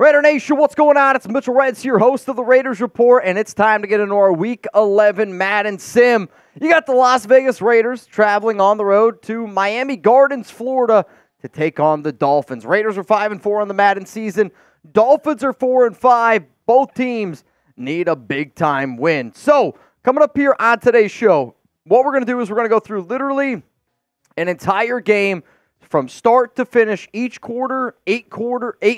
Raider Nation, what's going on? It's Mitchell Reds here, host of the Raiders Report, and it's time to get into our Week 11 Madden Sim. You got the Las Vegas Raiders traveling on the road to Miami Gardens, Florida, to take on the Dolphins. Raiders are 5-4 on the Madden season. Dolphins are 4-5. Both teams need a big-time win. So, coming up here on today's show, what we're going to do is we're going to go through literally an entire game from start to finish, each quarter, 8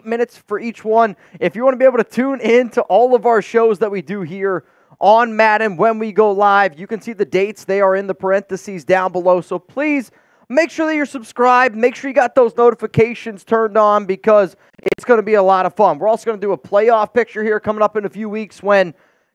minutes for each one. If you want to be able to tune in to all of our shows that we do here on Madden when we go live, you can see the dates. They are in the parentheses down below. So please make sure that you're subscribed. Make sure you got those notifications turned on because it's going to be a lot of fun. We're also going to do a playoff picture here coming up in a few weeks when,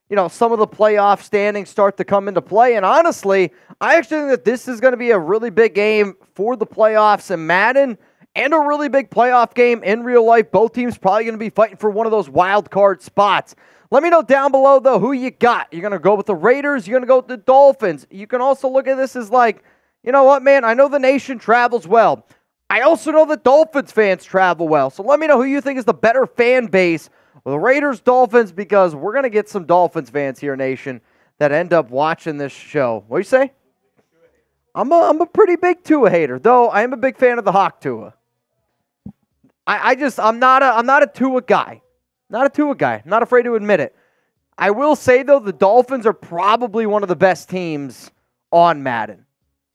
you know, some of the playoff standings start to come into play. And honestly, I actually think that this is going to be a really big game for the playoffs in Madden and a really big playoff game in real life. Both teams probably going to be fighting for one of those wild card spots. Let me know down below, though, who you got. You're going to go with the Raiders. You're going to go with the Dolphins. You can also look at this as like, you know what, man? I know the nation travels well. I also know the Dolphins fans travel well. So let me know who you think is the better fan base. Well, the Raiders, Dolphins, because we're going to get some Dolphins fans here, nation, that end up watching this show. What do you say? I'm a pretty big Tua hater, though I am a big fan of the Hawk Tua. I'm not a Tua guy. Not a Tua guy. I'm not afraid to admit it. I will say, though, the Dolphins are probably one of the best teams on Madden.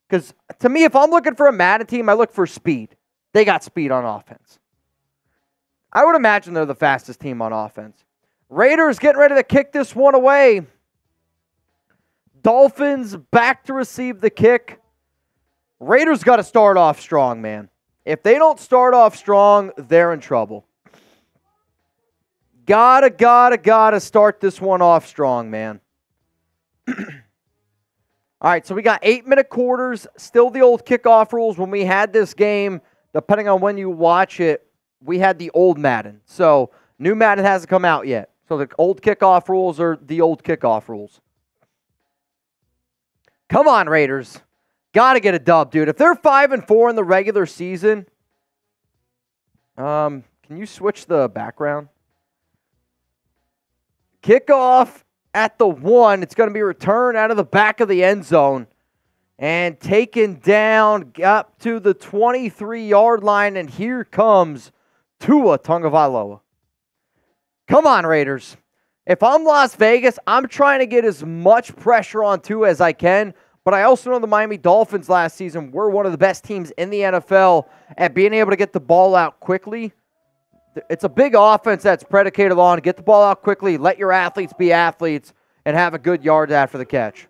Because to me, if I'm looking for a Madden team, I look for speed. They got speed on offense. I would imagine they're the fastest team on offense. Raiders getting ready to kick this one away. Dolphins back to receive the kick. Raiders got to start off strong, man. If they don't start off strong, they're in trouble. Gotta start this one off strong, man. All right, so we got 8-minute quarters. Still the old kickoff rules. When we had this game, depending on when you watch it, we had the old Madden. So, new Madden hasn't come out yet. So, the old kickoff rules are the old kickoff rules. Come on, Raiders. Got to get a dub, dude. If they're 5-4 in the regular season, can you switch the background? Kickoff at the 1. It's going to be returned out of the back of the end zone. And taken down up to the 23-yard line. And here comes Tua Tagovailoa. Come on, Raiders. If I'm Las Vegas, I'm trying to get as much pressure on Tua as I can, but I also know the Miami Dolphins last season were one of the best teams in the NFL at being able to get the ball out quickly. It's a big offense that's predicated on get the ball out quickly, let your athletes be athletes, and have a good yard after the catch.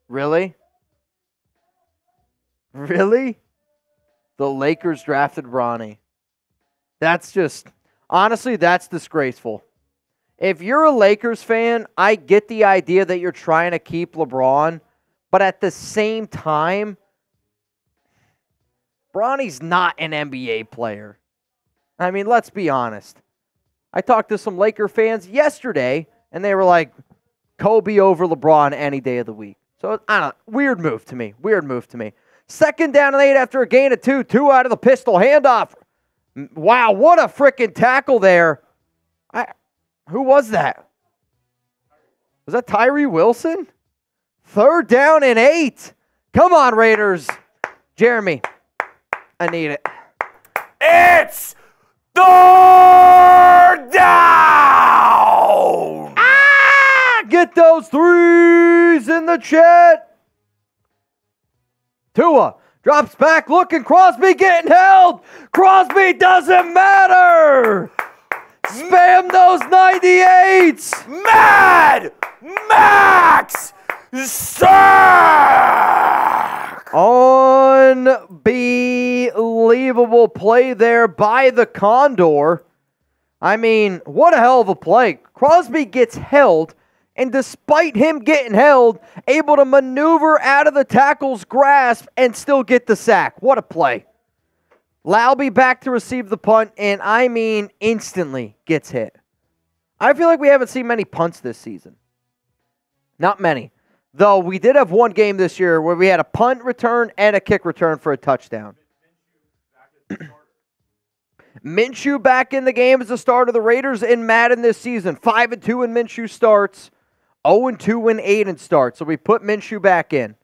Really? Really? The Lakers drafted Bronny. That's just, honestly, that's disgraceful. If you're a Lakers fan, I get the idea that you're trying to keep LeBron, but at the same time, Bronny's not an NBA player. I mean, let's be honest. I talked to some Laker fans yesterday, and they were like, Kobe over LeBron any day of the week. So, I don't know, weird move to me. Weird move to me. 2nd down and 8 after a gain of 2. 2 out of the pistol handoff. Wow, what a freaking tackle there. Who was that? Was that Tyree Wilson? 3rd down and 8. Come on, Raiders. Jeremy, I need it. It's 3rd down! Get those 3s in the chat. Tua drops back, looking, Crosby getting held. Crosby doesn't matter. Spam those 98s. Mad Max sack! Unbelievable play there by the Condor. I mean, what a hell of a play. Crosby gets held, and despite him getting held, able to maneuver out of the tackle's grasp and still get the sack. What a play. Laube back to receive the punt, and I mean instantly gets hit. I feel like we haven't seen many punts this season. Not many. Though we did have one game this year where we had a punt return and a kick return for a touchdown. Minshew back in the game as the start of the Raiders in Madden this season. 5-2 in Minshew starts. 0-2 in Aiden starts. So we put Minshew back in.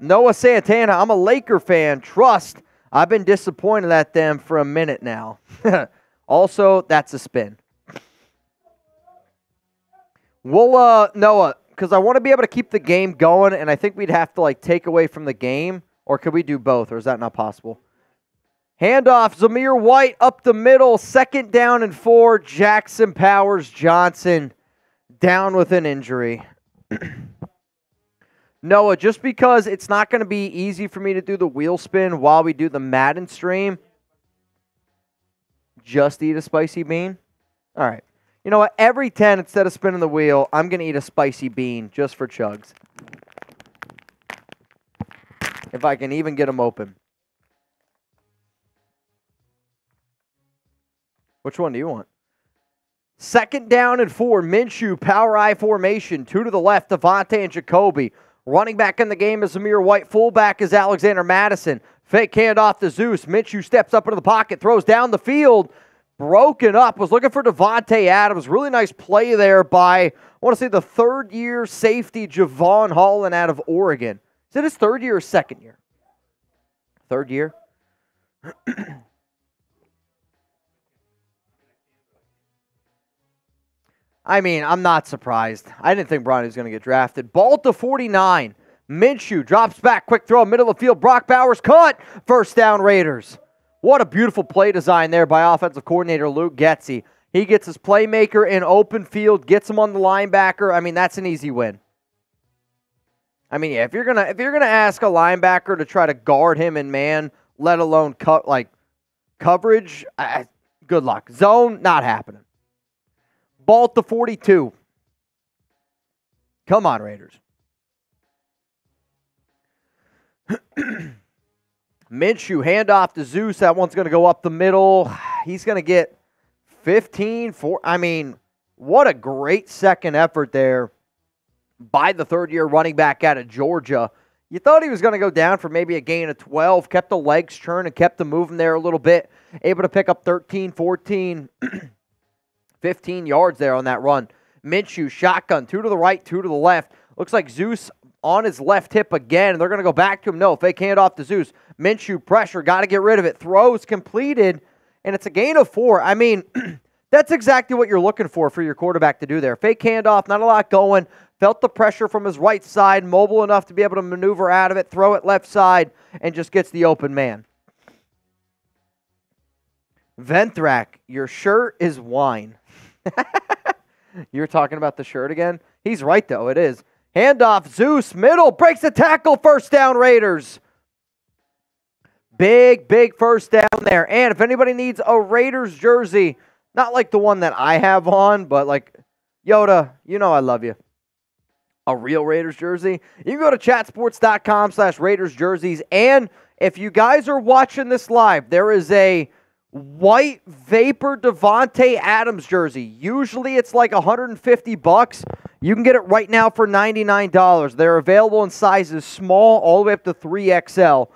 Noah Santana, I'm a Laker fan. Trust, I've been disappointed at them for a minute now. Also, that's a spin. We'll, Noah, because I want to be able to keep the game going, and I think we'd have to, like, take away from the game, or could we do both, or is that not possible? Handoff, Zamir White up the middle, 2nd down and 4. Jackson Powers Johnson down with an injury. Noah, just because it's not going to be easy for me to do the wheel spin while we do the Madden stream, just eat a spicy bean? All right. You know what? Every 10, instead of spinning the wheel, I'm going to eat a spicy bean just for chugs. If I can even get them open. Which one do you want? 2nd down and 4. Minshew, power I formation. 2 to the left, Devontae and Jacoby. Running back in the game is Zamir White. Fullback is Alexander Madison. Fake handoff to Zeus. Minshew steps up into the pocket, throws down the field. Broken up. Was looking for Devontae Adams. Really nice play there by, I want to say, the 3rd-year safety Javon Holland out of Oregon. Is it his 3rd year or 2nd year? 3rd year? I mean, I'm not surprised. I didn't think Bronny was going to get drafted. Ball to 49. Minshew drops back. Quick throw, middle of the field. Brock Bowers cut. 1st down Raiders. What a beautiful play design there by offensive coordinator Luke Getsy. He gets his playmaker in open field, gets him on the linebacker. I mean, that's an easy win. I mean, yeah, if you're gonna ask a linebacker to try to guard him in man, let alone coverage, good luck. Zone, not happening. Ball to 42. Come on, Raiders. Minshew, handoff to Zeus. That one's going to go up the middle. He's going to get 15. I mean, what a great second effort there by the 3rd-year running back out of Georgia. You thought he was going to go down for maybe a gain of 12. Kept the legs churning, kept them moving there a little bit. Able to pick up 13, 14, 15 yards there on that run. Minshew, shotgun, 2 to the right, 2 to the left. Looks like Zeus on his left hip again. They're going to go back to him. No, fake handoff to Zeus. Minshew, pressure, got to get rid of it. Throws completed, and it's a gain of 4. I mean, that's exactly what you're looking for your quarterback to do there. Fake handoff, not a lot going. Felt the pressure from his right side, mobile enough to be able to maneuver out of it, throw it left side, and just gets the open man. Venthrak, your shirt is wine. You're talking about the shirt again? He's right, though. It is. Handoff, Zeus, middle, breaks the tackle, 1st down Raiders. Big 1st down there. And if anybody needs a Raiders jersey, not like the one that I have on, but like, Yoda, you know I love you. A real Raiders jersey. You can go to chatsports.com/Raiders jerseys. And if you guys are watching this live, there is a white Vapor Devontae Adams jersey. Usually it's like $150. You can get it right now for $99. They're available in sizes small all the way up to 3XL.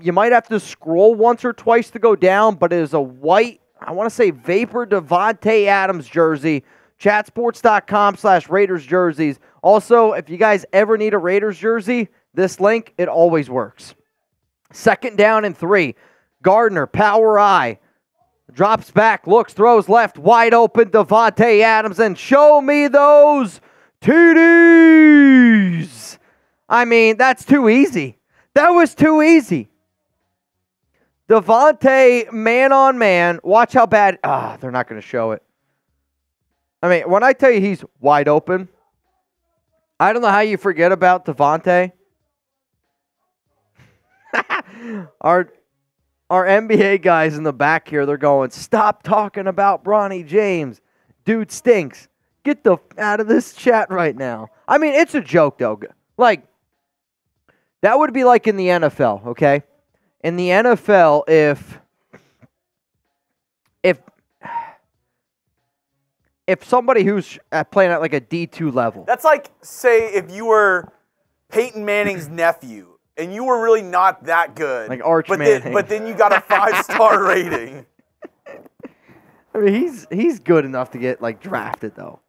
You might have to scroll once or twice to go down, but it is a white, I want to say Vapor Devontae Adams jersey. Chatsports.com/Raiders jerseys. Also, if you guys ever need a Raiders jersey, this link, it always works. 2nd down and 3. Gardner, power I. Drops back, looks, throws left, wide open, Devontae Adams, and show me those TDs. I mean, that's too easy. That was too easy. Devontae, man on man. Watch how bad. They're not going to show it. I mean, when I tell you he's wide open, I don't know how you forget about Devontae. Our NBA guys in the back here, they're going, stop talking about Bronny James. Dude stinks. Get the out of this chat right now. I mean, it's a joke, though. Like, that would be like in the NFL, okay? In the NFL, if somebody who's playing at like a D2 level. That's like, say, if you were Peyton Manning's nephew and you were really not that good. Like Arch but Manning. but then you got a 5-star rating. I mean, he's good enough to get like drafted though.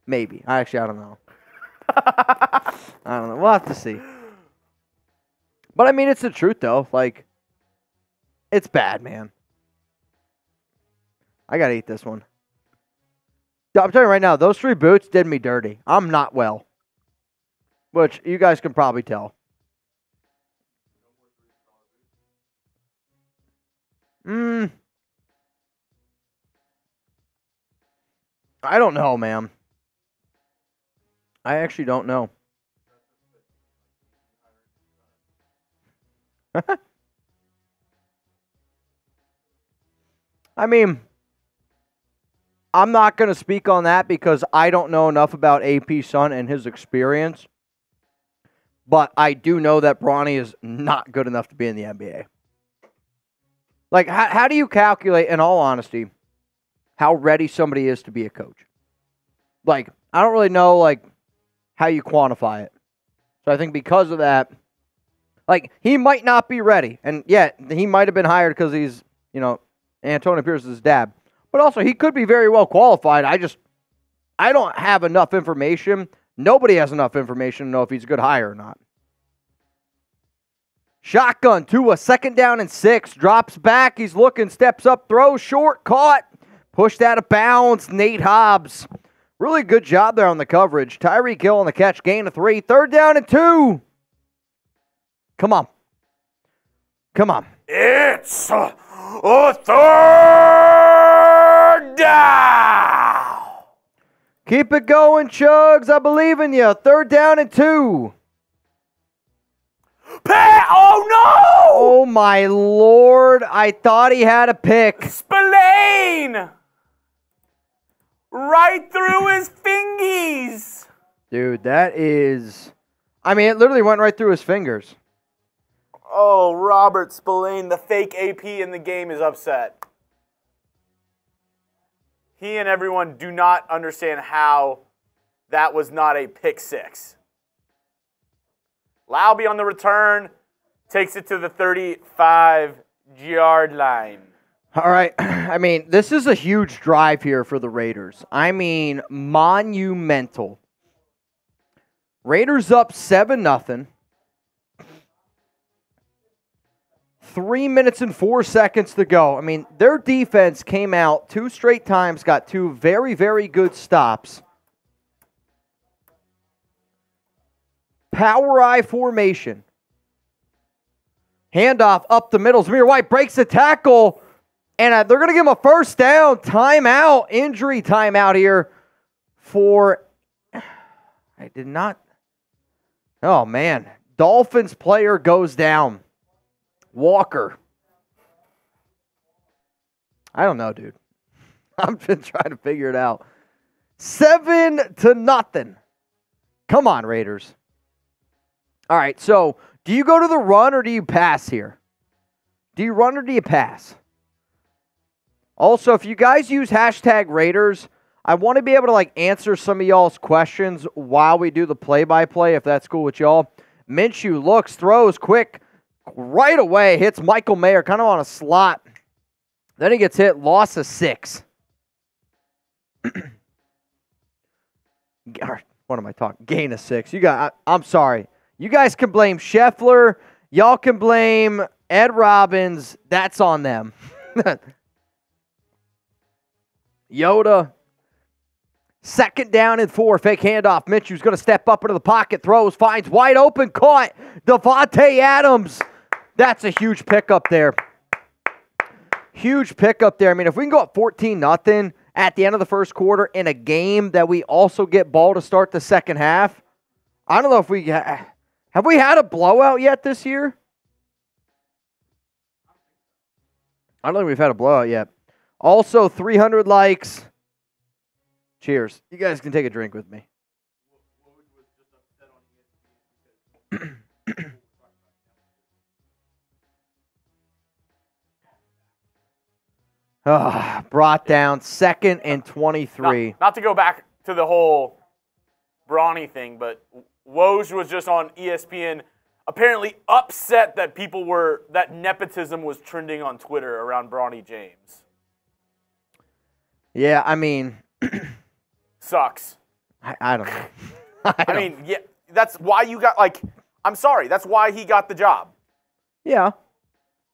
Maybe. I don't know. I don't know. We'll have to see. But I mean, it's the truth though. Like, it's bad, man. I gotta eat this one. I'm telling you right now, those 3 boots did me dirty. I'm not well. Which you guys can probably tell. I don't know, man. I actually don't know. I mean, I'm not going to speak on that because I don't know enough about AP Sun and his experience. But I do know that Bronny is not good enough to be in the NBA. Like, how do you calculate, in all honesty, how ready somebody is to be a coach? Like, I don't really know, like, how you quantify it. So I think because of that, like, he might not be ready. And yet, he might have been hired because he's, Antonio Pierce's dad. But also, he could be very well qualified. I don't have enough information. Nobody has enough information to know if he's a good hire or not. Shotgun to a 2nd down and 6. Drops back. He's looking. Steps up. Throws short. Caught. Pushed out of bounds. Nate Hobbs. Really good job there on the coverage. Tyreek Hill on the catch. Gain of 3. 3rd down and 2. Come on. Come on. It's a 3rd down. Keep it going, Chugs. I believe in you. 3rd down and 2. Oh, no! Oh, my Lord. I thought he had a pick. Spillane! Right through his fingies. Dude, that is... I mean, it literally went right through his fingers. Oh, Robert Spillane, the fake AP in the game, is upset. He and everyone do not understand how that was not a pick 6. Laube on the return takes it to the 35-yard line. All right. I mean, this is a huge drive here for the Raiders. I mean, monumental. Raiders up 7-0. 3 minutes and 4 seconds to go. I mean, their defense came out 2 straight times, got 2 very, very good stops. Power I formation. Handoff up the middle. Zamir White breaks the tackle. And they're going to give him a 1st down. Timeout. Injury timeout here for... I did not... Oh, man. Dolphins player goes down. Walker. I don't know, dude. I've been trying to figure it out. 7-0. Come on, Raiders. All right, so do you go to the run or do you pass here? Do you run or do you pass? Also, if you guys use hashtag Raiders, I want to be able to answer some of y'all's questions while we do the play-by-play, if that's cool with y'all. Minshew looks, throws quick, right away, hits Michael Mayer kind of on a slot. Then he gets hit, loss of 6. What am I talking? Gain of 6. I'm sorry. You guys can blame Scheffler. Y'all can blame Ed Robbins. That's on them. Yoda. 2nd down and 4. Fake handoff. Minshew's going to step up into the pocket. Throws. Finds wide open. Caught. Devontae Adams. That's a huge pickup there. Huge pickup there. I mean, if we can go up 14-0 at the end of the 1st quarter in a game that we also get ball to start the 2nd half, I don't know if we... Have we had a blowout yet this year? I don't think we've had a blowout yet. Also, 300 likes. Cheers. You guys can take a drink with me. Brought down 2nd and 23. Not to go back to the whole Bronny thing, but Woj was just on ESPN apparently upset that that nepotism was trending on Twitter around Bronny James. Yeah, I mean, sucks. I don't know. I mean, yeah, that's why you got, like, I'm sorry, that's why he got the job. Yeah.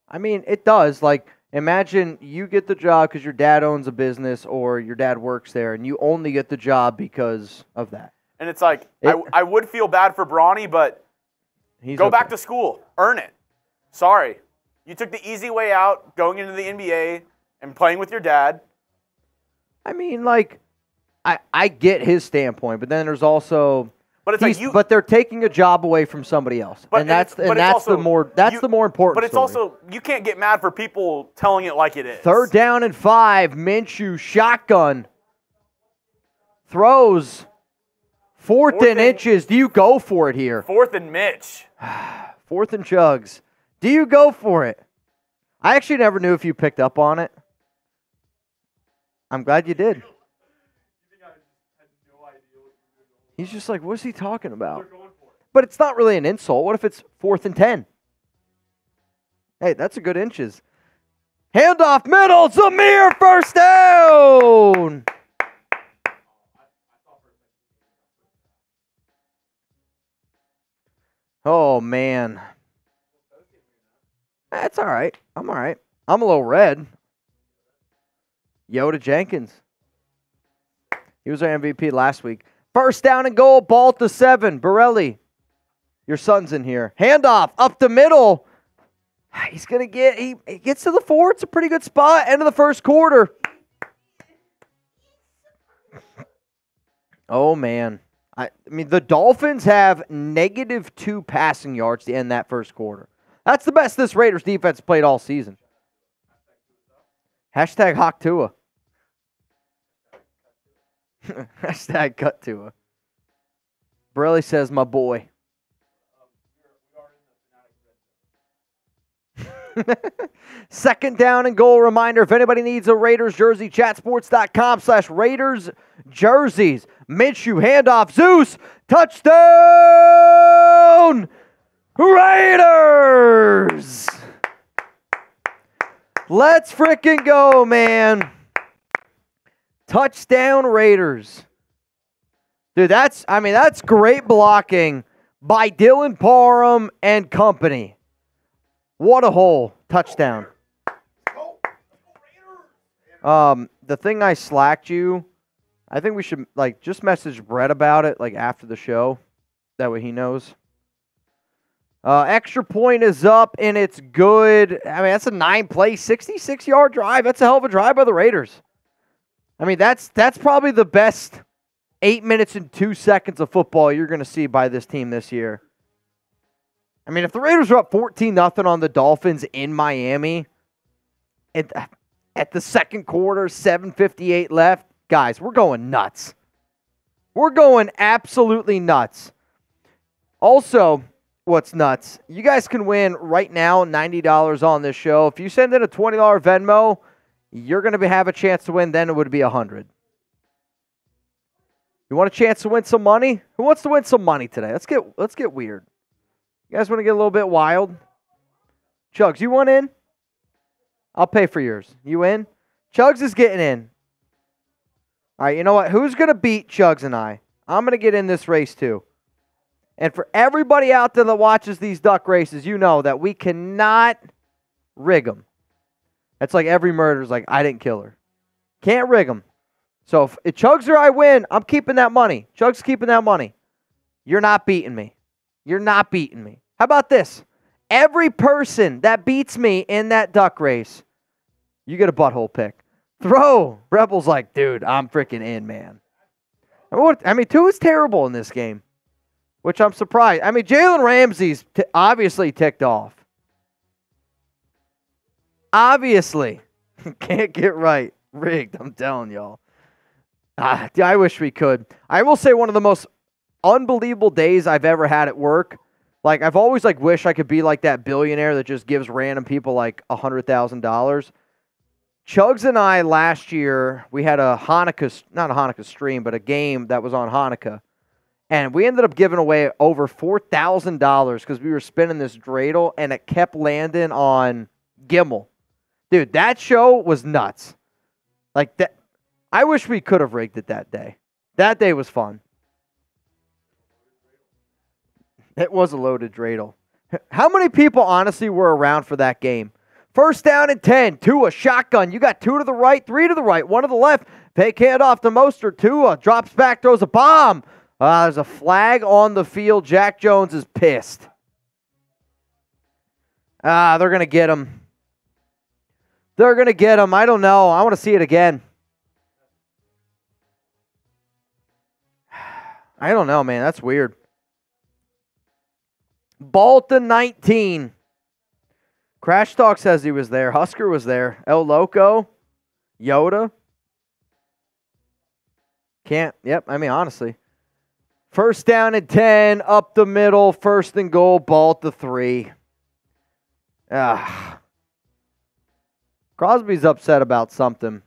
I mean, it does. Like, imagine you get the job because your dad owns a business or your dad works there, and you only get the job because of that. And it's like, I would feel bad for Bronny, but go back to school. Earn it. Sorry. You took the easy way out, going into the NBA and playing with your dad. I mean, like, I get his standpoint, but then there's also, but it's like but they're taking a job away from somebody else, and that's the more important. But it's also, you can't get mad for people telling it like it is. 3rd down and 5, Minshew shotgun throws, 4th and inches. Do you go for it here? 4th and Mitch. 4th and Chugs. Do you go for it? I actually never knew if you picked up on it. I'm glad you did. He's just like, what's he talking about? But it's not really an insult. What if it's 4th and 10? Hey, that's a good inches. Handoff middle, Zamir, first down. Oh, man. That's all right. I'm all right. I'm a little red. Yoda Jenkins. He was our MVP last week. 1st down and goal, ball to 7. Borelli, your son's in here. Handoff up the middle. He's going to get, he gets to the 4. It's a pretty good spot. End of the 1st quarter. Oh, man. I mean, the Dolphins have -2 passing yards to end that 1st quarter. That's the best this Raiders defense played all season. Hashtag Hawk Tua. Hashtag cut Tua. Borelli says, my boy. 2nd down and goal. Reminder, if anybody needs a Raiders jersey, chatsports.com/Raiders jerseys. Minshew, handoff, Zeus, touchdown, Raiders! Let's freaking go, man. Touchdown, Raiders. Dude, that's great blocking by Dylan Parham and company. What a hole. Touchdown. The thing I slacked you, I think we should just message Brett about it after the show. That way he knows. Extra point is up and it's good. I mean, that's a 9-play, 66-yard drive. That's a hell of a drive by the Raiders. I mean, that's probably the best 8 minutes and 2 seconds of football you're going to see by this team this year. I mean, if the Raiders are up 14-0 on the Dolphins in Miami at the 2nd quarter, 7:58 left, guys, we're going nuts. We're going absolutely nuts. Also, what's nuts, you guys can win right now $90 on this show. If you send in a $20 Venmo, you're going to have a chance to win. Then it would be $100. You want a chance to win some money? Who wants to win some money today? Let's get weird. You guys want to get a little bit wild? Chugs, you want in? I'll pay for yours. You in? Chugs is getting in. All right, you know what? Who's going to beat Chugs and I? I'm going to get in this race too. And for everybody out there that watches these duck races, you know that we cannot rig them. That's like every murder's like, I didn't kill her. Can't rig them. So if Chugs or I win, I'm keeping that money. Chugs keeping that money. You're not beating me. You're not beating me. How about this? Every person that beats me in that duck race, you get a butthole pick. Throw. Rebel's like, dude, I'm freaking in, man. I mean, Tua's terrible in this game, which I'm surprised. I mean, Jalen Ramsey's obviously ticked off. Obviously. Can't get right. Rigged, I'm telling y'all. I wish we could. I will say one of the most unbelievable days I've ever had at work. I've always wish I could be like that billionaire that just gives random people $100,000. Chugs and I last year, we had not a Hanukkah stream, but a game that was on Hanukkah. And we ended up giving away over $4,000 because we were spinning this dreidel, and it kept landing on Gimmel. Dude, that show was nuts. Like that, I wish we could have rigged it that day. That day was fun. It was a loaded dreidel. How many people honestly were around for that game? First down and 10. Tua, shotgun. You got 2 to the right, 3 to the right, 1 to the left. Fake handoff to Mostert. Tua drops back, throws a bomb. There's a flag on the field. Jack Jones is pissed. They're going to get him. They're going to get him. I don't know. I want to see it again. I don't know, man. That's weird. Bolton 19. Crash Talk says he was there. Husker was there. El Loco. Yoda. Can't. Yep. I mean, honestly. First down and 10. Up the middle. First and goal. Ball to 3. Crosby's upset about something.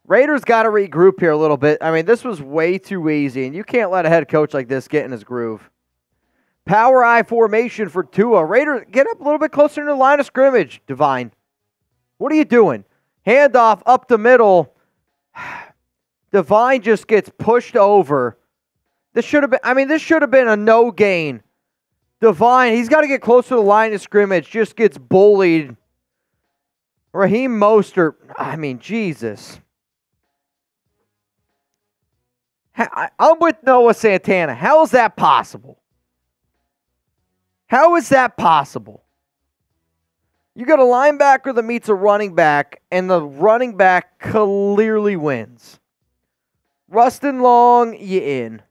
Raiders got to regroup here a little bit. I mean, this was way too easy, and you can't let a head coach like this get in his groove. Power I formation for Tua. Raiders, get up a little bit closer to the line of scrimmage, Divine. What are you doing? Handoff up the middle. Divine just gets pushed over. This should have been a no gain. Divine, he's got to get closer to the line of scrimmage, just gets bullied. Raheem Mostert, I mean, Jesus. I'm with Noah Santana. How is that possible? How is that possible? You got a linebacker that meets a running back, and the running back clearly wins. Rustin Long, you in.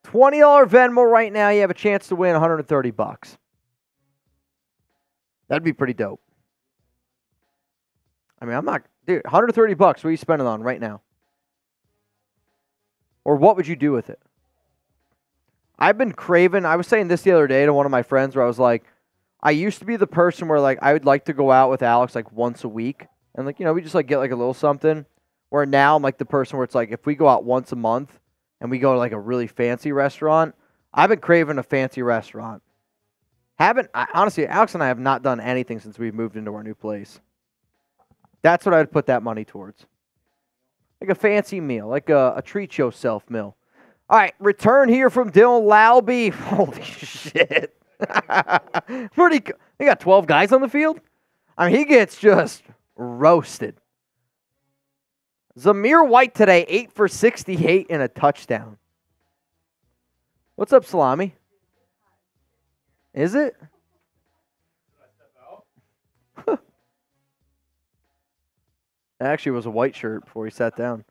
$20 Venmo right now, you have a chance to win $130. That'd be pretty dope. I mean, dude, $130, what are you spending on right now? Or what would you do with it? I've been craving, I was saying this the other day to one of my friends where I was like, I used to be the person where like I would like to go out with Alex like once a week. And like, we just like get like a little something. Where now I'm like the person where it's like if we go out once a month and we go to like a really fancy restaurant, I've been craving a fancy restaurant. Honestly, Alex and I have not done anything since we've moved into our new place. That's what I'd put that money towards. Like a fancy meal, like a treat yourself meal. All right, return here from Dylan Lalby. Holy shit. They got 12 guys on the field? I mean, he gets just roasted. Zamir White today, 8 for 68 and a touchdown. What's up, Salami? Is it? Actually, it was a white shirt before he sat down.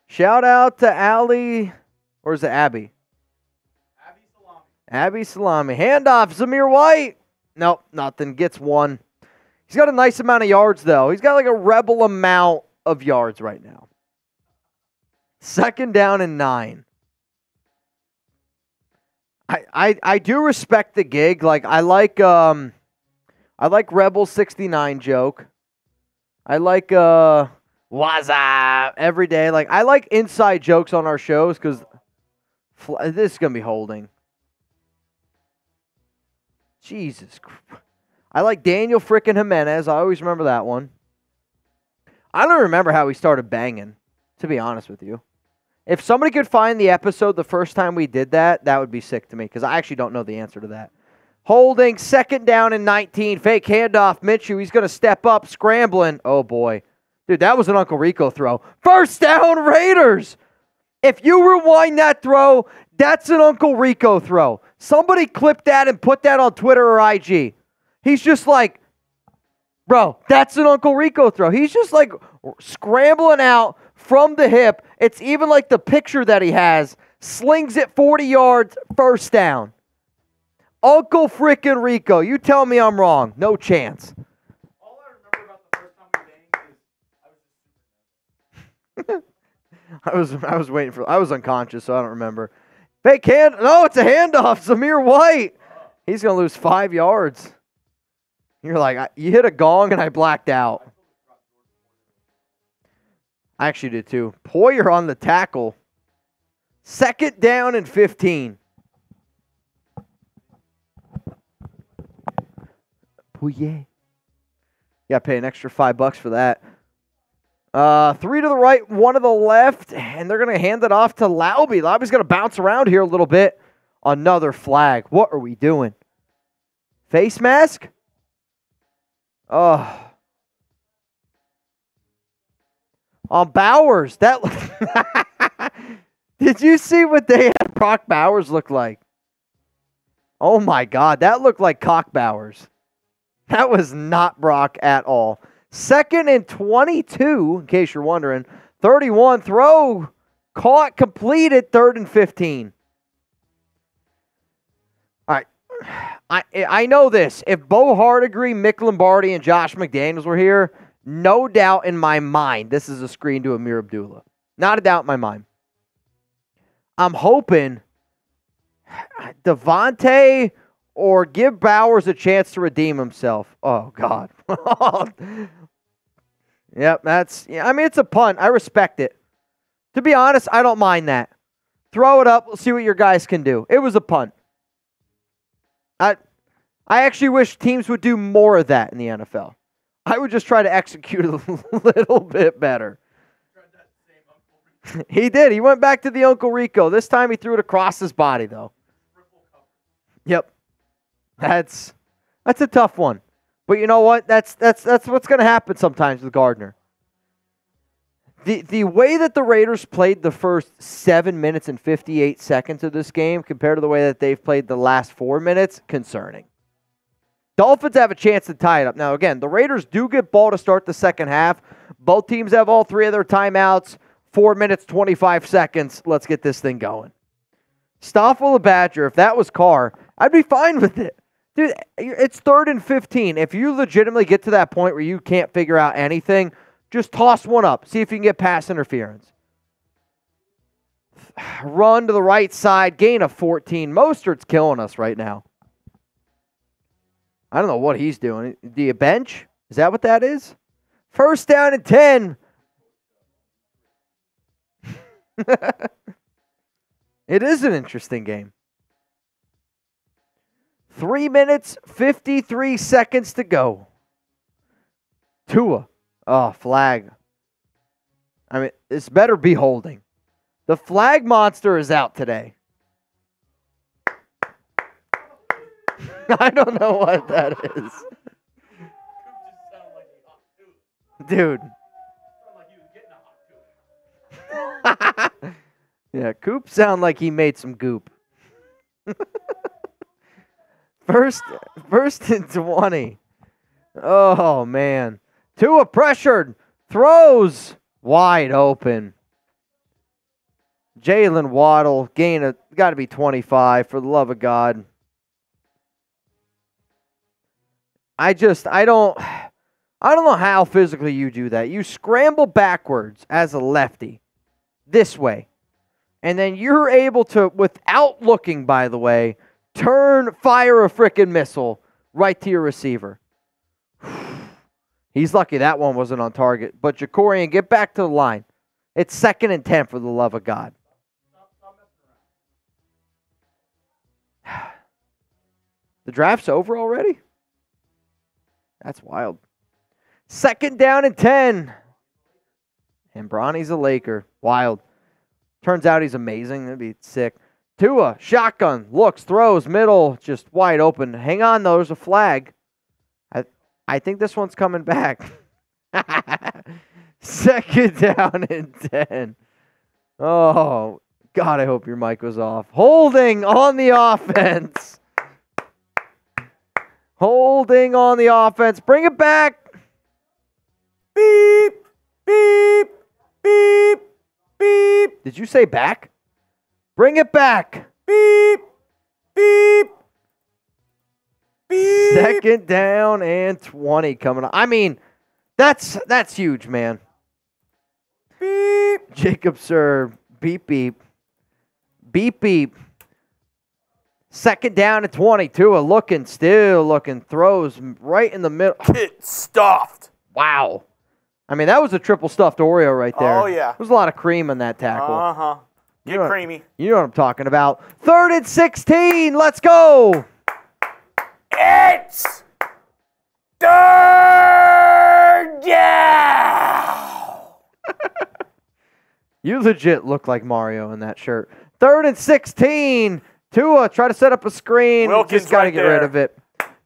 Shout out to Allie, or is it Abby? Abby Salami. Handoff, Zamir White. Nope, nothing. Gets 1. He's got a nice amount of yards, though. He's got like a rebel amount of yards right now. Second down and 9. I do respect the gig. Like I like Rebel 69 joke. I like what's up every day. Like I like inside jokes on our shows because this is gonna be holding. Jesus Christ. I like Daniel frickin' Jimenez. I always remember that one. I don't remember how we started banging, to be honest with you. If somebody could find the episode the first time we did that, that would be sick to me because I actually don't know the answer to that. Holding, second down and 19. Fake handoff. Minshew, he's going to step up, scrambling. Oh, boy. Dude, that was an Uncle Rico throw. First down, Raiders. If you rewind that throw, that's an Uncle Rico throw. Somebody clip that and put that on Twitter or IG. He's just like, bro, that's an Uncle Rico throw. He's just like scrambling out from the hip. It's even like the picture that he has. Slings it 40 yards, first down. Uncle frickin' Rico. You tell me I'm wrong. No chance. All I remember about the first time we banged is I was waiting for. I was unconscious, so I don't remember. Fake hand. No, it's a handoff. Zamir White. He's gonna lose 5 yards. You're like, you hit a gong and I blacked out. I actually did too. Poyer on the tackle. 2nd down and 15. Poyer. You got to pay an extra $5 for that. 3 to the right, 1 to the left, and they're going to hand it off to Laube. Laube's going to bounce around here a little bit. Another flag. What are we doing? Face mask? Oh. On Bowers. That. Did you see what they had Brock Bowers look like? Oh my God. That looked like Cock Bowers. That was not Brock at all. 2nd and 22, in case you're wondering. 31, throw, caught, completed, 3rd and 15. All right. I know this. If Bo Hardigree, Mick Lombardi, and Josh McDaniels were here, no doubt in my mind this is a screen to Amir Abdullah. Not a doubt in my mind. I'm hoping Devontae or give Bowers a chance to redeem himself. Oh, God. Yep, I mean, it's a punt. I respect it. To be honest, I don't mind that. Throw it up. We'll see what your guys can do. It was a punt. I actually wish teams would do more of that in the NFL. I would just try to execute a little bit better. He did. He went back to the Uncle Rico. This time he threw it across his body, though. Yep. That's a tough one. But you know what? That's what's going to happen sometimes with Gardner. The way that the Raiders played the first 7 minutes and 58 seconds of this game compared to the way that they've played the last 4 minutes, concerning. Dolphins have a chance to tie it up. Now, again, the Raiders do get ball to start the second half. Both teams have all 3 of their timeouts. 4 minutes, 25 seconds. Let's get this thing going. Stoffel the Badger, if that was Carr, I'd be fine with it. Dude, it's 3rd and 15. If you legitimately get to that point where you can't figure out anything, just toss one up. See if you can get pass interference. Run to the right side. Gain of 14. Mostert's killing us right now. I don't know what he's doing. Do you bench? Is that what that is? 1st down and 10. It is an interesting game. 3 minutes, 53 seconds to go. Tua. Oh, flag. I mean, this better be holding. The flag monster is out today. I don't know what that is. Dude. Yeah, Coop sound like he made some goop. First and 20. Oh, man. Tua pressured. Throws. Wide open. Jalen Waddle. Gain of, got to be 25, for the love of God. I don't know how physically you do that. You scramble backwards as a lefty. This way. And then you're able to, without looking, by the way, fire a frickin' missile right to your receiver. He's lucky that one wasn't on target. But Jacorian, get back to the line. It's 2nd and 10, for the love of God. The draft's over already? That's wild. 2nd down and 10. And Bronny's a Laker. Wild. Turns out he's amazing. That'd be sick. Tua, shotgun, looks, throws, middle, just wide open. Hang on, though. There's a flag. I think this one's coming back. 2nd down and 10. Oh, God, I hope your mic was off. Holding on the offense. Holding on the offense. Bring it back. Beep, beep, beep, beep. Did you say back? Bring it back. Beep, beep, beep. 2nd down and 20 coming up. I mean, that's huge, man. Beep. Jacob Sir. Beep, beep. Beep, beep. 2nd down and 20. Tua still looking. Throws right in the middle. Get stuffed. Wow. I mean, that was a triple stuffed Oreo right there. Oh, yeah. There's a lot of cream in that tackle. Uh-huh. Get creamy. You know what I'm talking about. 3rd and 16. Let's go. It's 3rd down. You legit look like Mario in that shirt. 3rd and 16. Tua, try to set up a screen. Wilkins just got to get rid of it.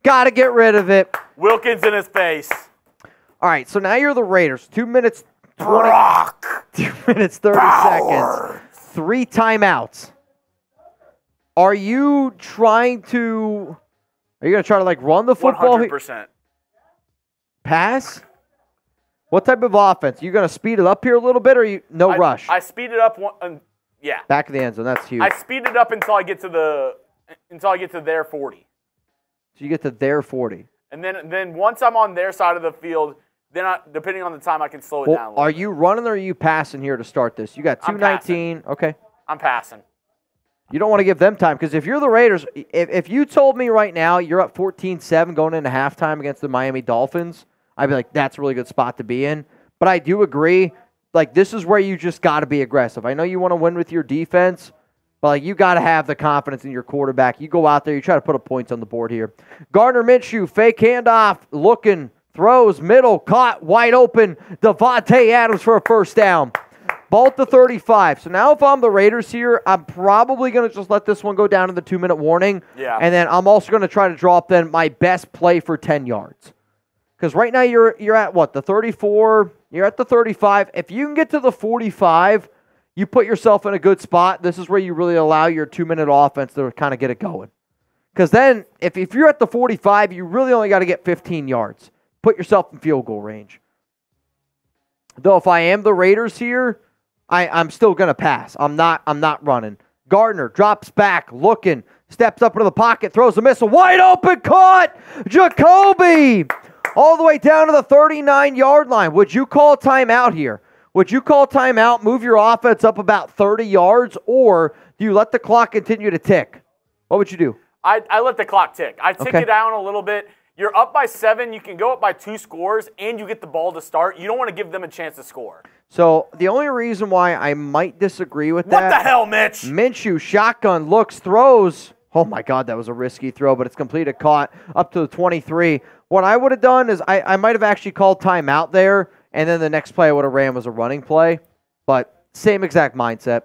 Got to get rid of it. Wilkins in his face. All right, so now you're the Raiders. 2 minutes 20. Brock 2 minutes 30 seconds. 3 timeouts. Are you trying to... Are you going to try to, like, run the football? 100%. Pass? What type of offense? You going to speed it up here a little bit, or no rush? I speed it up. Yeah. Back of the end zone. That's huge. I speed it up until I get to their 40. So you get to their 40. And then once I'm on their side of the field, then depending on the time, I can slow it down a little. Are you running or are you passing here to start this? You got 2:19. Okay. I'm passing. You don't want to give them time because if you're the Raiders, if you told me right now you're up 14-7 going into halftime against the Miami Dolphins, I'd be like, that's a really good spot to be in. But I do agree, like, this is where you just got to be aggressive. I know you want to win with your defense, but like, you got to have the confidence in your quarterback. You go out there, you try to put points on the board here. Gardner Minshew, fake handoff, looking, throws, middle, caught, wide open. Davante Adams for a first down. Ball at the 35. So now if I'm the Raiders here, I'm probably going to just let this one go down to the 2-minute warning. Yeah. And then I'm also going to try to draw up then my best play for 10 yards. Because right now you're at what, the 34? You're at the 35. If you can get to the 45, you put yourself in a good spot. This is where you really allow your 2-minute offense to kind of get it going. Because then if you're at the 45, you really only got to get 15 yards. Put yourself in field goal range. Though if I am the Raiders here, I'm still going to pass. I'm not running. Gardner drops back, looking, steps up into the pocket, throws a missile. Wide open, caught! Jacoby! All the way down to the 39-yard line. Would you call timeout here? Would you call timeout, move your offense up about 30 yards, or do you let the clock continue to tick? What would you do? I let the clock tick. I tick it down a little bit. You're up by 7. You can go up by 2 scores, and you get the ball to start. You don't want to give them a chance to score. So the only reason why I might disagree with that. What the hell, Mitch? Minshew, shotgun, looks, throws. Oh, my God, that was a risky throw, but it's completed, caught up to the 23. What I would have done is I might have actually called timeout there, and then the next play I would have ran was a running play. But same exact mindset.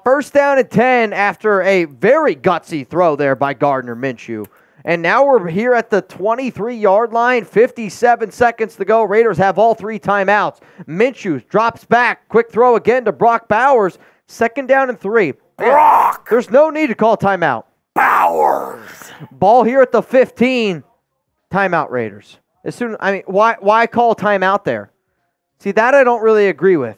First down and 10 after a very gutsy throw there by Gardner Minshew. And now we're here at the 23-yard line, 57 seconds to go. Raiders have all 3 timeouts. Minshew drops back. Quick throw again to Brock Bowers. 2nd down and 3. Brock! There's no need to call timeout. Bowers! Ball here at the 15. Timeout, Raiders. Why call timeout there? See, that I don't really agree with.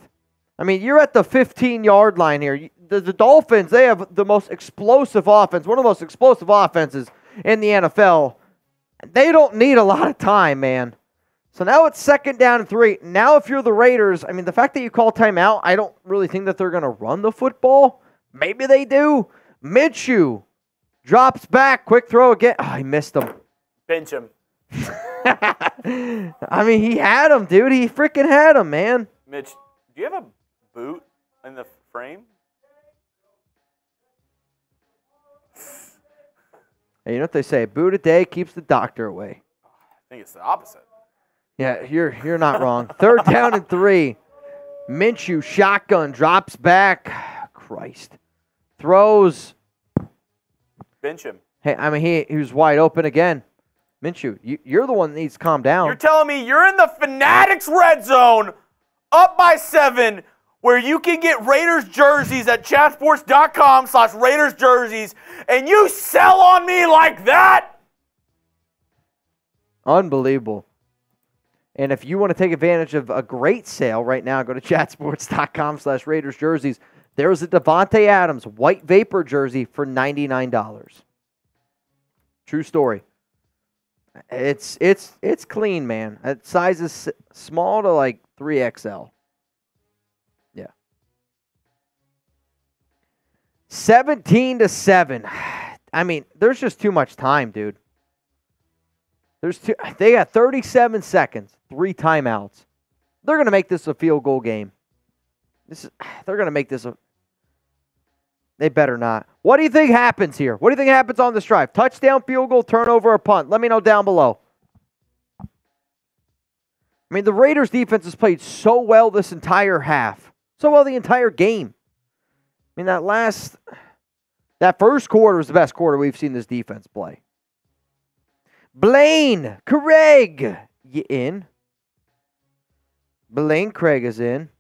I mean, you're at the 15-yard line here. The Dolphins, they have the most explosive offense, one of the most explosive offenses in the NFL. They don't need a lot of time, man. So now it's 2nd down and 3. Now if you're the Raiders, I mean, the fact that you call timeout, I don't really think that they're going to run the football. Maybe they do. Minshew drops back. Quick throw again. Oh, he missed him. Bench him. I mean, he had him, dude. He freaking had him, man. Mitch, do you have a boot in the frame? Hey, you know what they say? A boot a day keeps the doctor away. I think it's the opposite. Yeah, you're not wrong. 3rd down and 3. Minshew, shotgun, drops back. Christ. Throws. Bench him. Hey, I mean, he was wide open again. Minshew, you're the one that needs to calm down. You're telling me you're in the Fanatics red zone, up by 7, where you can get Raiders jerseys at chatsports.com/Raiders jerseys, and you sell on me like that? Unbelievable. And if you want to take advantage of a great sale right now, go to chatsports.com/Raiders jerseys. There's a Davante Adams white vapor jersey for $99. True story. It's clean, man. It size is small to like 3XL. Yeah. 17-7. I mean, there's just too much time, dude. They got 37 seconds, 3 timeouts. They're going to make this a field goal game. They're going to make this a... They better not. What do you think happens here? What do you think happens on this drive? Touchdown, field goal, turnover, or punt? Let me know down below. I mean, the Raiders defense has played so well this entire half. So well the entire game. I mean, that first quarter was the best quarter we've seen this defense play. Blaine Craig, you in? Blaine Craig is in.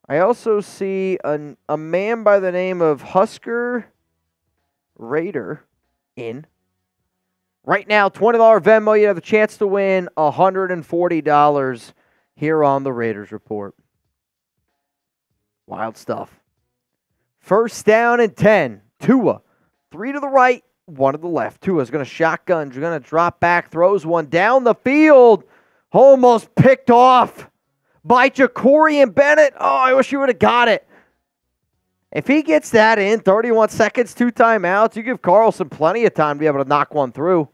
I also see a man by the name of Husker Raider in. Right now, $20 Venmo. You have a chance to win $140 here on the Raiders Report. Wild stuff. First down and 10. Tua. 3 to the right, 1 to the left. Tua's going to shotgun. He's going to drop back. Throws one down the field. Almost picked off by Jacorian Bennett. Oh, I wish he would have got it. If he gets that in, 31 seconds, 2 timeouts, you give Carlson plenty of time to be able to knock one through.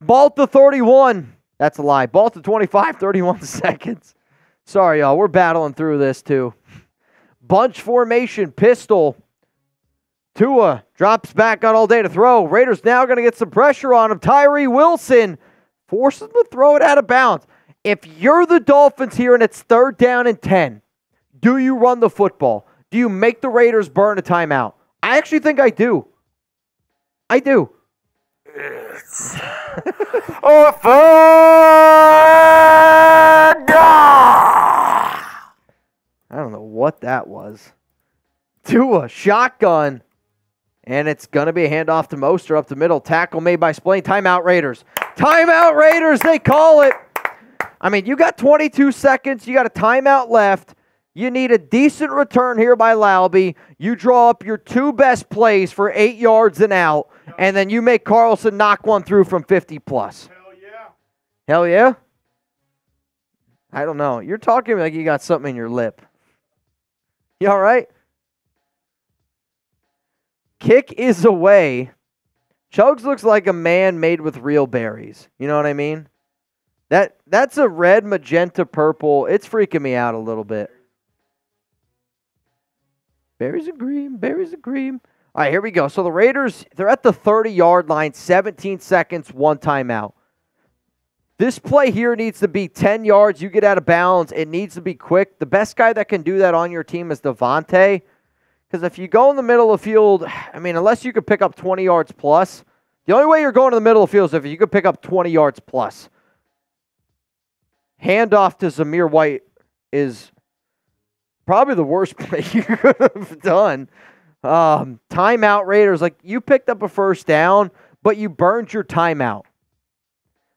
Ball to 31. That's a lie. Ball to 25, 31 seconds. Sorry, y'all. We're battling through this, too. Bunch formation, pistol. Tua drops back, got all day to throw. Raiders now going to get some pressure on him. Tyree Wilson forces him to throw it out of bounds. If you're the Dolphins here and it's 3rd down and 10, do you run the football? Do you make the Raiders burn a timeout? I actually think I do. I do. I don't know what that was. Tua, shotgun. And it's going to be a handoff to Mostert up the middle. Tackle made by Spillane. Timeout Raiders. Timeout Raiders, they call it. I mean, you got 22 seconds. You got a timeout left. You need a decent return here by Laube. You draw up your 2 best plays for 8 yards and out. And then you make Carlson knock one through from 50 plus. Hell yeah. Hell yeah? I don't know. You're talking like you got something in your lip. You all right? Kick is away. Chugs looks like a man made with real berries. You know what I mean? That's a red, magenta, purple. It's freaking me out a little bit. Berries and cream, berries and cream. All right, here we go. So the Raiders, they're at the 30-yard line, 17 seconds, 1 timeout. This play here needs to be 10 yards. You get out of bounds. It needs to be quick. The best guy that can do that on your team is Devontae. Because if you go in the middle of the field, I mean, unless you could pick up 20 yards plus, the only way you're going to the middle of the field is if you could pick up 20 yards plus. Handoff to Zamir White is probably the worst play you could have done. Timeout Raiders, like you picked up a first down, but you burned your timeout.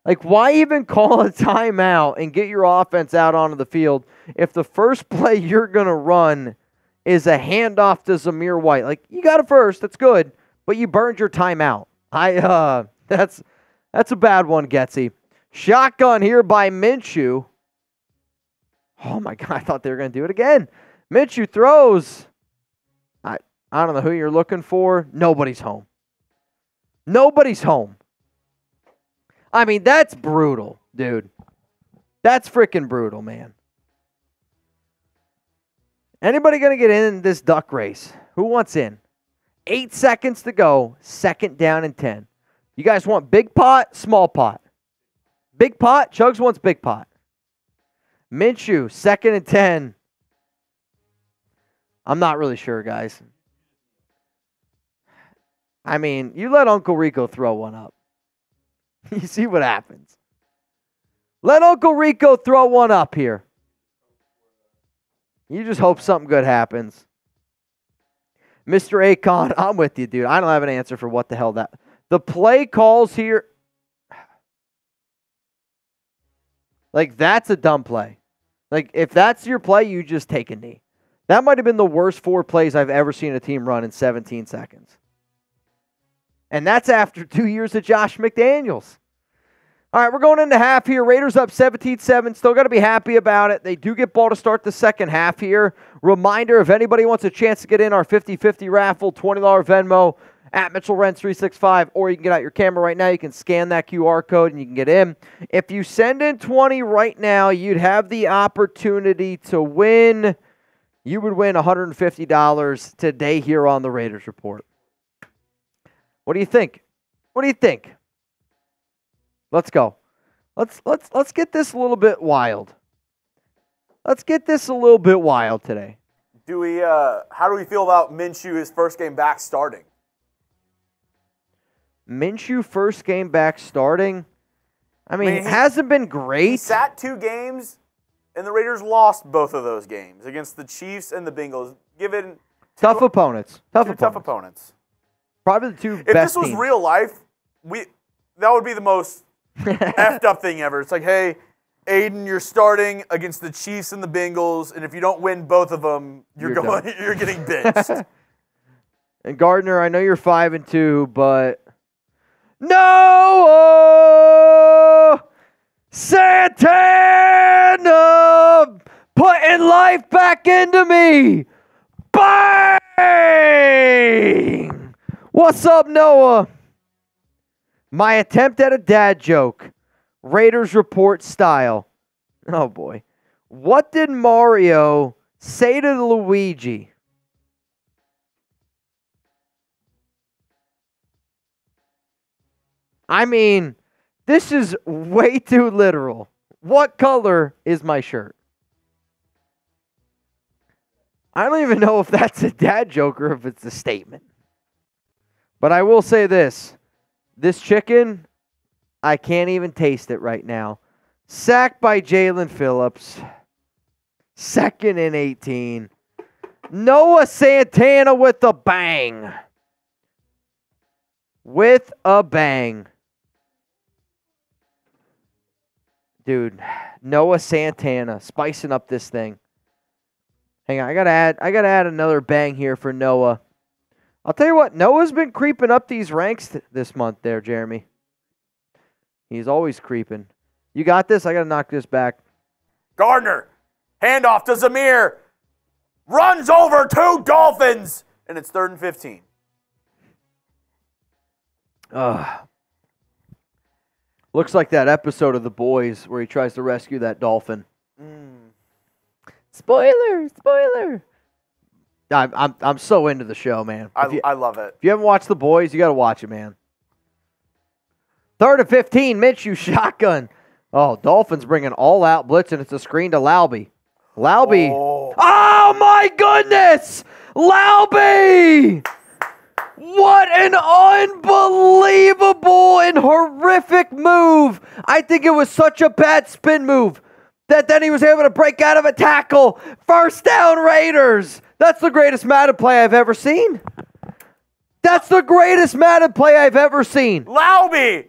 Like why even call a timeout and get your offense out onto the field if the first play you're going to run is a handoff to Zamir White? Like you got it first, that's good, but you burned your timeout. That's a bad one, Getsy. Shotgun here by Minshew. Oh my God, I thought they were going to do it again. Minshew throws. I don't know who you're looking for. Nobody's home. Nobody's home. I mean, that's brutal, dude. That's freaking brutal, man. Anybody going to get in this duck race? Who wants in? 8 seconds to go. 2nd down and 10. You guys want big pot, small pot? Big pot? Chugs wants big pot. Minshew, 2nd and 10. I'm not really sure, guys. I mean, you let Uncle Rico throw one up. You see what happens. Let Uncle Rico throw one up here. You just hope something good happens. Mr. Akon, I'm with you, dude. I don't have an answer for what the hell that... The play calls here... Like, that's a dumb play. Like, if that's your play, you just take a knee. That might have been the worst 4 plays I've ever seen a team run in 17 seconds. And that's after 2 years of Josh McDaniels. All right, we're going into half here. Raiders up 17-7. Still got to be happy about it. They do get ball to start the second half here. Reminder, if anybody wants a chance to get in our 50-50 raffle, $20 Venmo at MitchellRents365, or you can get out your camera right now. You can scan that QR code and you can get in. If you send in 20 right now, you'd have the opportunity to win. You would win $150 today here on the Raiders Report. What do you think? What do you think? Let's go. Let's get this a little bit wild. Let's get this a little bit wild today. How do we feel about Minshew, his first game back starting? Minshew first game back starting. I mean, it hasn't been great. He sat 2 games, and the Raiders lost both of those games against the Chiefs and the Bengals. Given tough opponents. Tough opponents. Probably the 2 if best this was teams. real life, that would be the most effed up thing ever. It's like, hey, Aiden, you're starting against the Chiefs and the Bengals, and if you don't win both of them, you're getting benched. And Gardner, I know you're 5-2, but no, Santana putting life back into me. Bang! What's up, Noah? My attempt at a dad joke. Raiders Report style. Oh, boy. What did Mario say to Luigi? I mean, this is way too literal. What color is my shirt? I don't even know if that's a dad joke or if it's a statement. But I will say this. This chicken, I can't even taste it right now. Sacked by Jalen Phillips. 2nd and 18. Noah Santana with a bang. With a bang. Dude, Noah Santana spicing up this thing. Hang on, I gotta add another bang here for Noah. I'll tell you what, Noah's been creeping up these ranks this month there, Jeremy. He's always creeping. You got this? I got to knock this back. Gardner, handoff to Zamir. Runs over 2 Dolphins, and it's 3rd and 15. Looks like that episode of The Boys where he tries to rescue that dolphin. Spoiler! I'm so into the show, man. I love it. If you haven't watched The Boys, you got to watch it, man. 3rd and 15, Minshew shotgun. Oh, Dolphins bringing all out blitz, and it's a screen to Laube. Laube. Oh my goodness! Laube! What an unbelievable and horrific move. I think it was such a bad spin move that then he was able to break out of a tackle. First down, Raiders. That's the greatest Madden play I've ever seen. That's the greatest Madden play I've ever seen. Laube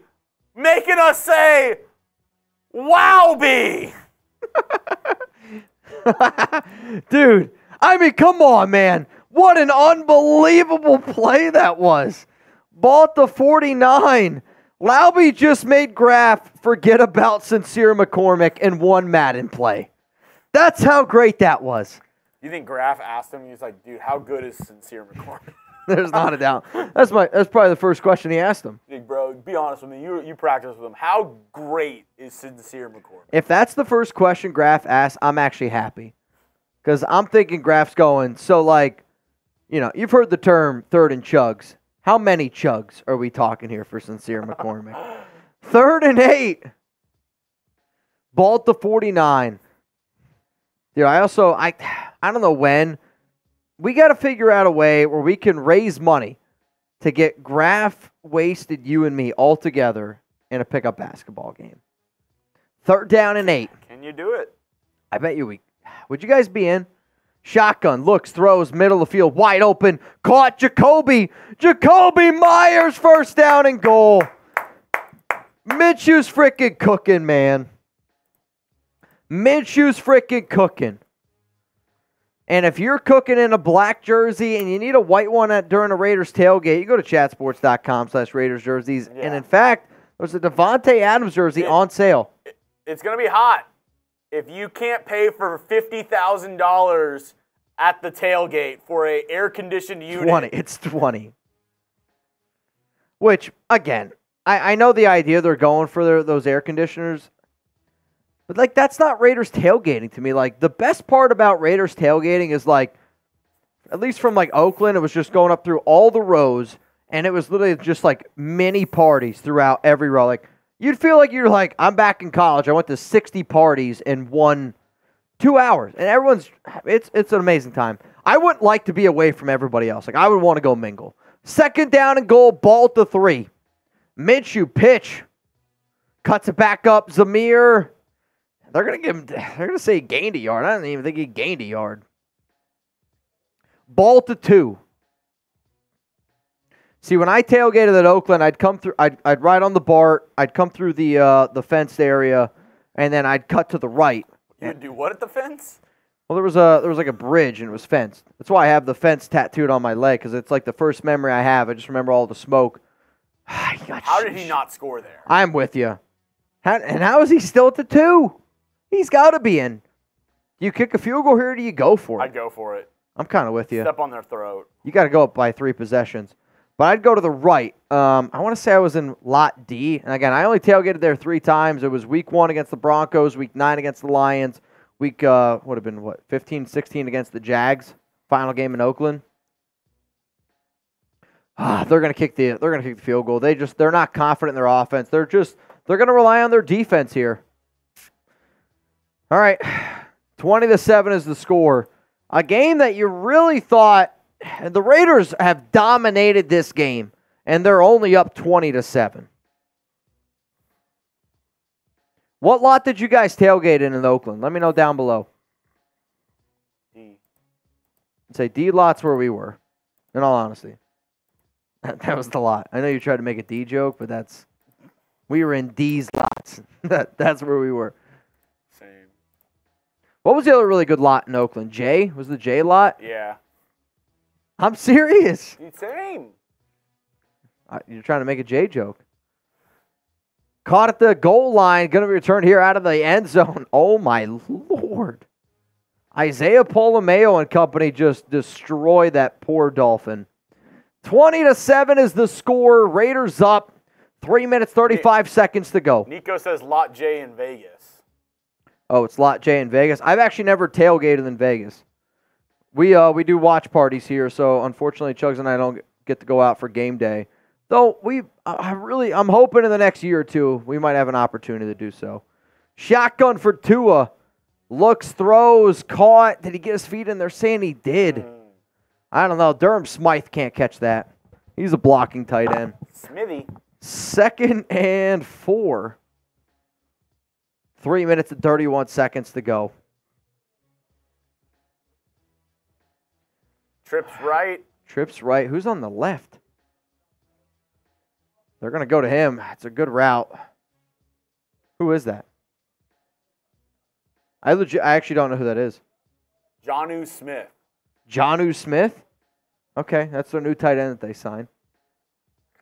making us say, Wowby. Dude, I mean, come on, man. What an unbelievable play that was. Ball at the 49. Laube just made Graf forget about Sincere McCormick in one Madden play. That's how great that was. You think Graf asked him, he was like, dude, how good is Sincere McCormick? There's not a doubt. That's probably the first question he asked him. Like, bro, be honest with me. You practice with him. How great is Sincere McCormick? If that's the first question Graf asked, I'm actually happy. Because I'm thinking Graf's going, so like, you know, you've heard the term 3rd and chugs. How many chugs are we talking here for Sincere McCormick? 3rd and 8. Ball at the 49. Dude, I don't know when. We got to figure out a way where we can raise money to get Graf, Wasted, you and me all together in a pickup basketball game. 3rd down and 8. Can you do it? I bet you would you guys be in? Shotgun, looks, throws, middle of the field, wide open, caught Jacoby. Jacoby Myers, first down and goal. Minshew's freaking cooking, man. Minshew's freaking cooking. And if you're cooking in a black jersey and you need a white one during a Raiders tailgate, you go to chatsports.com/Raiders jerseys. Yeah. And in fact, there's a Devontae Adams jersey on sale. It's going to be hot. If you can't pay for $50,000 at the tailgate for an air-conditioned unit. 20. It's 20. Which, again, I know the idea they're going for those air conditioners. But, like, that's not Raiders tailgating to me. Like, the best part about Raiders tailgating is, like, at least from, like, Oakland, it was just going up through all the rows, and it was literally just, like, mini parties throughout every row. Like, you'd feel like you're like, I'm back in college. I went to 60 parties in 2 hours. And everyone's, it's an amazing time. I wouldn't like to be away from everybody else. Like, I would want to go mingle. Second down and goal, ball at the 3. Minshew pitch. Cuts it back up. Zamir. They're gonna say he gained a yard. I don't even think he gained a yard. Ball to 2. See, when I tailgated at Oakland, I'd come through. I'd ride on the BART. I'd come through the fenced area, and then I'd cut to the right. You'd do what at the fence? Well, there was like a bridge, and it was fenced. That's why I have the fence tattooed on my leg, because it's like the first memory I have. I just remember all the smoke. How did he not score there? I'm with you. How is he still at the 2? He's got to be in. Do you kick a field goal here, or do you go for it? I'd go for it. I'm kind of with you. Step on their throat. You got to go up by 3 possessions. But I'd go to the right. I want to say I was in Lot D. And again, I only tailgated there 3 times. It was week 1 against the Broncos, week 9 against the Lions, week, would have been, 15, 16 against the Jags. Final game in Oakland. They're gonna kick the field goal. They're not confident in their offense. They're gonna rely on their defense here. All right, 20-7 is the score. A game that you really thought the Raiders have dominated this game, and they're only up 20-7. What lot did you guys tailgate in Oakland? Let me know down below. D. I'd say D lot's where we were, in all honesty. That was the lot. I know you tried to make a D joke, but we were in D's lots. That's where we were. Same. What was the other really good lot in Oakland? J? Was the J lot? Yeah. I'm serious. Same. You're trying to make a J joke. Caught at the goal line. Going to be returned here out of the end zone. Oh, my Lord. Isaiah Polamayo and company just destroy that poor Dolphin. 20-7 is the score. Raiders up. 3 minutes, 35 seconds to go. Nico says Lot J in Vegas. Oh, it's Lot J in Vegas. I've actually never tailgated in Vegas. We do watch parties here, so unfortunately, Chugs and I don't get to go out for game day. Though I'm hoping in the next year or two we might have an opportunity to do so. Shotgun for Tua. Looks, throws, caught. Did he get his feet in there? Saying he did. I don't know. Durham Smythe can't catch that. He's a blocking tight end. Smithy. 2nd and 4. 3 minutes and 31 seconds to go. Trips right. Trips right. Who's on the left? They're going to go to him. It's a good route. Who is that? I actually don't know who that is. Jonnu Smith. Jonnu Smith? Okay, that's their new tight end that they signed.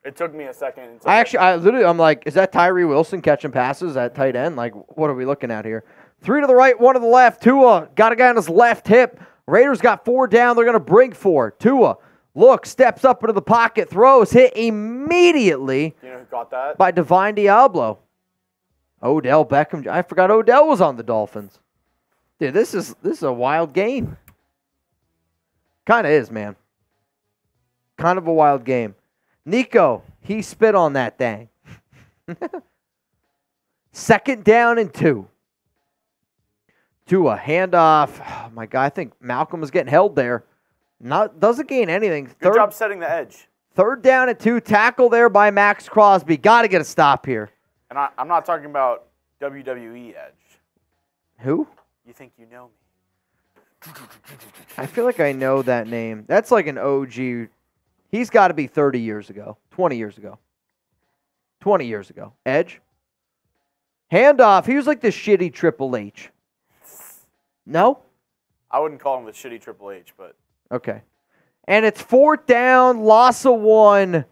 It took me a second. I'm like, is that Tyree Wilson catching passes at tight end? Like, what are we looking at here? 3 to the right, 1 to the left. Tua got a guy on his left hip. Raiders got 4 down. They're going to bring 4. Tua, look, steps up into the pocket, throws, hit immediately. You know who got that? By Divine Diablo. Odell Beckham. I forgot Odell was on the Dolphins. Dude, this is a wild game. Kind of is, man. Kind of a wild game. Nico, he spit on that thing. 2nd down and 2. Tua, handoff. Oh, my God, I think Malcolm was getting held there. Doesn't gain anything. Good job setting the edge. 3rd down and 2. Tackle there by Max Crosby. Got to get a stop here. And I'm not talking about WWE Edge. Who? You think you know me. I feel like I know that name. That's like an OG. He's got to be 30 years ago. 20 years ago. 20 years ago. Edge. Handoff. He was like the shitty Triple H. No? I wouldn't call him the shitty Triple H, but. Okay. And it's 4th down, loss of 1.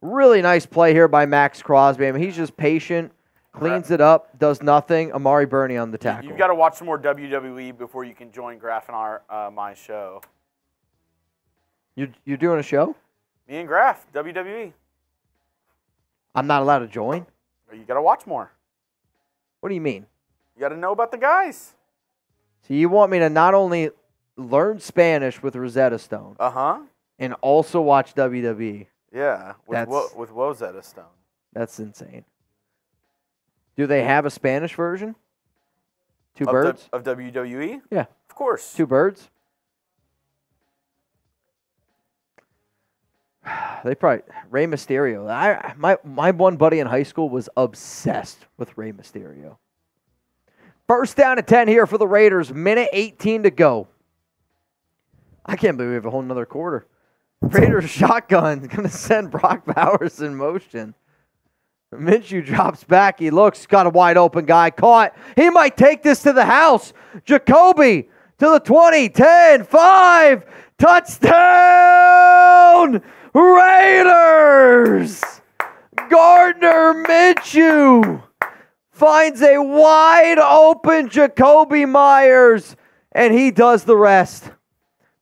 Really nice play here by Max Crosby. I mean, he's just patient, cleans it up, does nothing. Amari Burney on the tackle. You've got to watch some more WWE before you can join Graf and my show. You're doing a show? Me and Graf, WWE. I'm not allowed to join? You got to watch more. What do you mean? You got to know about the guys. So you want me to not only learn Spanish with Rosetta Stone and also watch WWE? Yeah, with Rosetta Stone. That's insane. Do they have a Spanish version? Two birds? Of WWE? Yeah. Of course. Two birds? They probably Rey Mysterio. My one buddy in high school was obsessed with Rey Mysterio. First down and 10 here for the Raiders. Minute 18 to go. I can't believe we have a whole nother quarter. Raiders shotgun going to send Brock Bowers in motion. Minshew drops back. He looks, got a wide open guy. Caught. He might take this to the house. Jacoby to the 20, 10, 5. Touchdown! Raiders! Gardner Minshew finds a wide open Jacoby Myers, and he does the rest.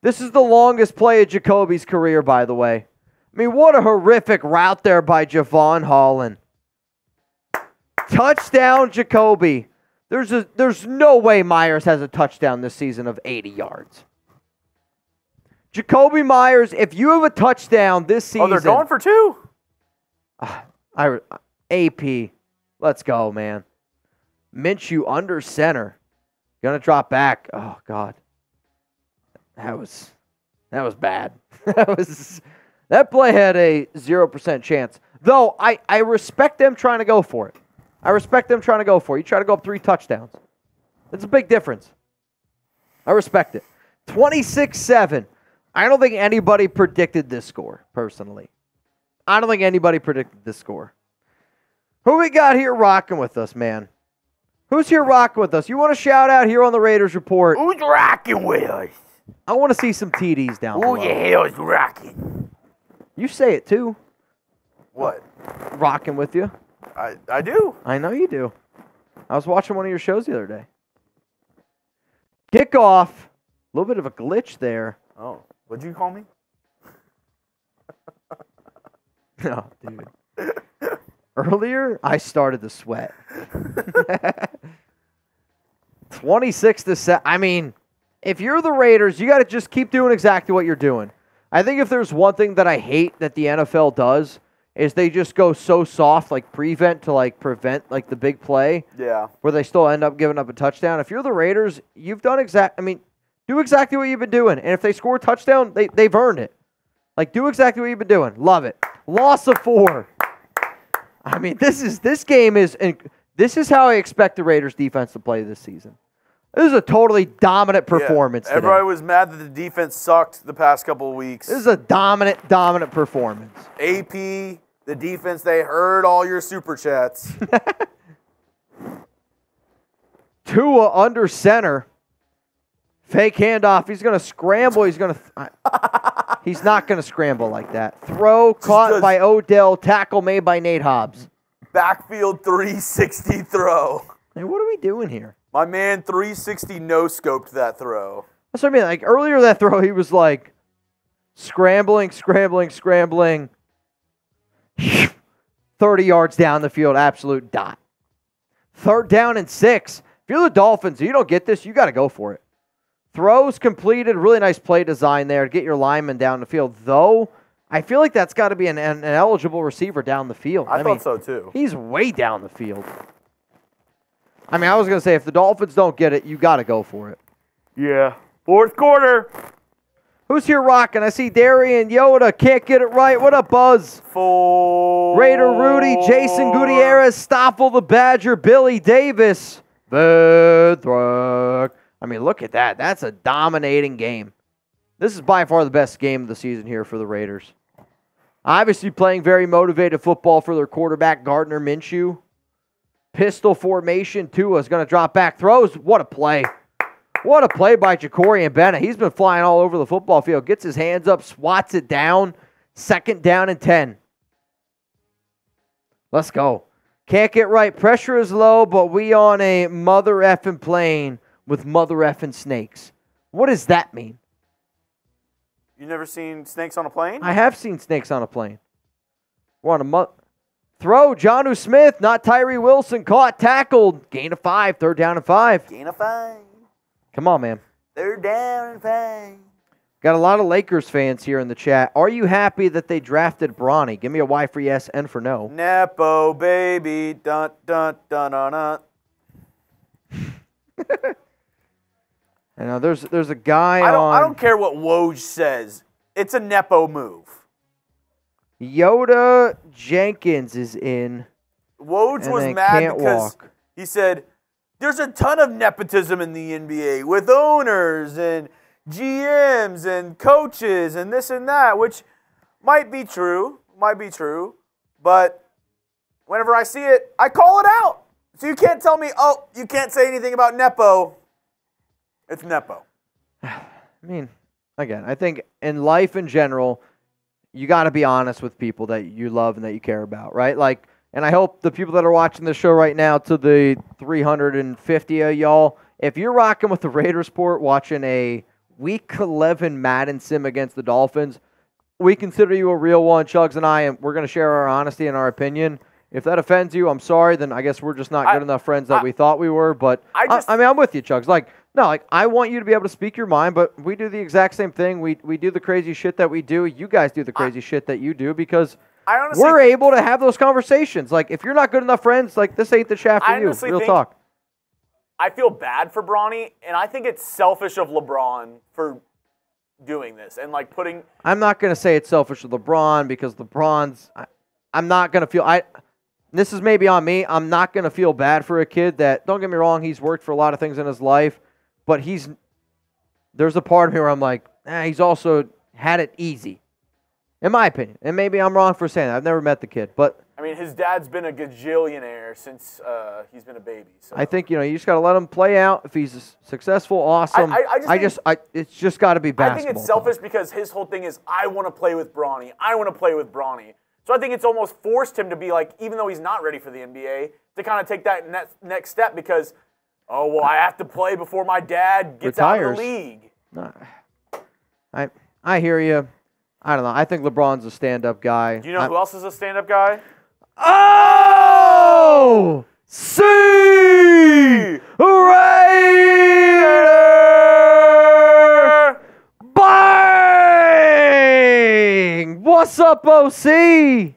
This is the longest play of Jacoby's career, by the way. I mean, what a horrific route there by Javon Holland. Touchdown, Jacoby. There's no way Myers has a touchdown this season of 80 yards. Jacoby Myers, if you have a touchdown this season... Oh, they're going for two? AP, let's go, man. Minshew under center. Gonna drop back. Oh, God. That was bad. That play had a 0% chance. Though, I respect them trying to go for it. You try to go up 3 touchdowns. It's a big difference. I respect it. 26-7. I don't think anybody predicted this score, personally. I don't think anybody predicted this score. Who we got here rocking with us, man? Who's here rocking with us? You want to shout out here on the Raiders Report? Who's rocking with us? I want to see some TDs down below. Who the hell is rocking? You say it, too. What? Rocking with you. I do. I know you do. I was watching one of your shows the other day. Kickoff. A little bit of a glitch there. Oh, what'd you call me? No, dude. Earlier, I started to sweat. 26-7. I mean, if you're the Raiders, you got to just keep doing exactly what you're doing. I think if there's one thing that I hate that the NFL does is they just go so soft, like prevent to like prevent like the big play. Yeah. Where they still end up giving up a touchdown. If you're the Raiders, you've done do exactly what you've been doing. And if they score a touchdown, they've earned it. Like, do exactly what you've been doing. Love it. Loss of 4. I mean, this is how I expect the Raiders defense to play this season. This is a totally dominant performance today. Everybody was mad that the defense sucked the past couple of weeks. This is a dominant performance. AP, the defense, they heard all your super chats. Tua under center. Fake handoff. He's going to scramble. He's not going to scramble like that. Throw caught by Odell. Tackle made by Nate Hobbs. Backfield 360 throw. Hey, what are we doing here? My man 360 no-scoped that throw. That's what I mean. Like earlier that throw, he was like scrambling. 30 yards down the field, absolute dot. 3rd down and 6. If you're the Dolphins, you don't get this, you got to go for it. Throws completed. Really nice play design there to get your lineman down the field. Though, I feel like that's got to be an eligible receiver down the field. I thought so too. He's way down the field. I mean, I was going to say, if the Dolphins don't get it, you got to go for it. Yeah. 4th quarter. Who's here rocking? I see Darian Yoda. Can't get it right. What up, Buzz? 4. Raider Rudy, Jason Gutierrez, Stoffel the Badger, Billy Davis. Bedrock. I mean, look at that. That's a dominating game. This is by far the best game of the season here for the Raiders. Obviously playing very motivated football for their quarterback, Gardner Minshew. Pistol formation. Tua is going to drop back. Throws. What a play. What a play by Jacorian Bennett. He's been flying all over the football field. Gets his hands up, swats it down. 2nd down and 10. Let's go. Can't get right. Pressure is low, but we on a mother effing plane with mother effing snakes. What does that mean? You never seen snakes on a plane? I have seen snakes on a plane. We're on a Throw, Jonnu Smith, not Tyree Wilson. Caught, tackled. Gain of 5, 3rd down and 5. Gain of 5. Come on, man. 3rd down and 5. Got a lot of Lakers fans here in the chat. Are you happy that they drafted Bronny? Give me a Y for yes, N for no. Nepo, baby. Dun, dun, dun, dun, dun. I know there's a guy I don't care what Woj says. It's a Nepo move. Yoda Jenkins is in. Woj was mad because he said, there's a ton of nepotism in the NBA with owners and GMs and coaches and this and that, which might be true, but whenever I see it, I call it out. So you can't tell me, oh, you can't say anything about Nepo. It's Nepo. I mean, again, I think in life in general, you got to be honest with people that you love and that you care about, right? Like, and I hope the people that are watching the show right now, to the 350 of y'all, if you're rocking with the Raiders Report, watching a Week 11 Madden sim against the Dolphins, we consider you a real one. Chugs and I, and we're going to share our honesty and our opinion. If that offends you, I'm sorry. Then I guess we're just not good enough friends that we thought we were. But I mean, I'm with you, Chugs. Like, no, like I want you to be able to speak your mind, but we do the exact same thing. We do the crazy shit that we do. You guys do the crazy shit that you do because we're able to have those conversations. Like, if you're not good enough friends, like this ain't the chat for you. Real talk. I feel bad for Bronny, and I think it's selfish of LeBron for doing this and like putting. I'm not gonna say it's selfish of LeBron because LeBron's. I'm not gonna feel. This is maybe on me. I'm not gonna feel bad for a kid that. Don't get me wrong. He's worked for a lot of things in his life. But there's a part of me where I'm like, he's also had it easy, in my opinion. And maybe I'm wrong for saying that. I've never met the kid. But I mean, his dad's been a gajillionaire since he's been a baby. So. I think, you just got to let him play out. If he's successful, awesome. It's just got to be basketball. I think it's selfish because his whole thing is, I want to play with Bronny. So I think it's almost forced him to be like, even though he's not ready for the NBA, to kind of take that next step because – oh, well, I have to play before my dad gets out of the league. I hear you. I don't know. I think LeBron's a stand-up guy. Do you know who else is a stand-up guy? Oh! C! Raider! Bang! What's up, OC?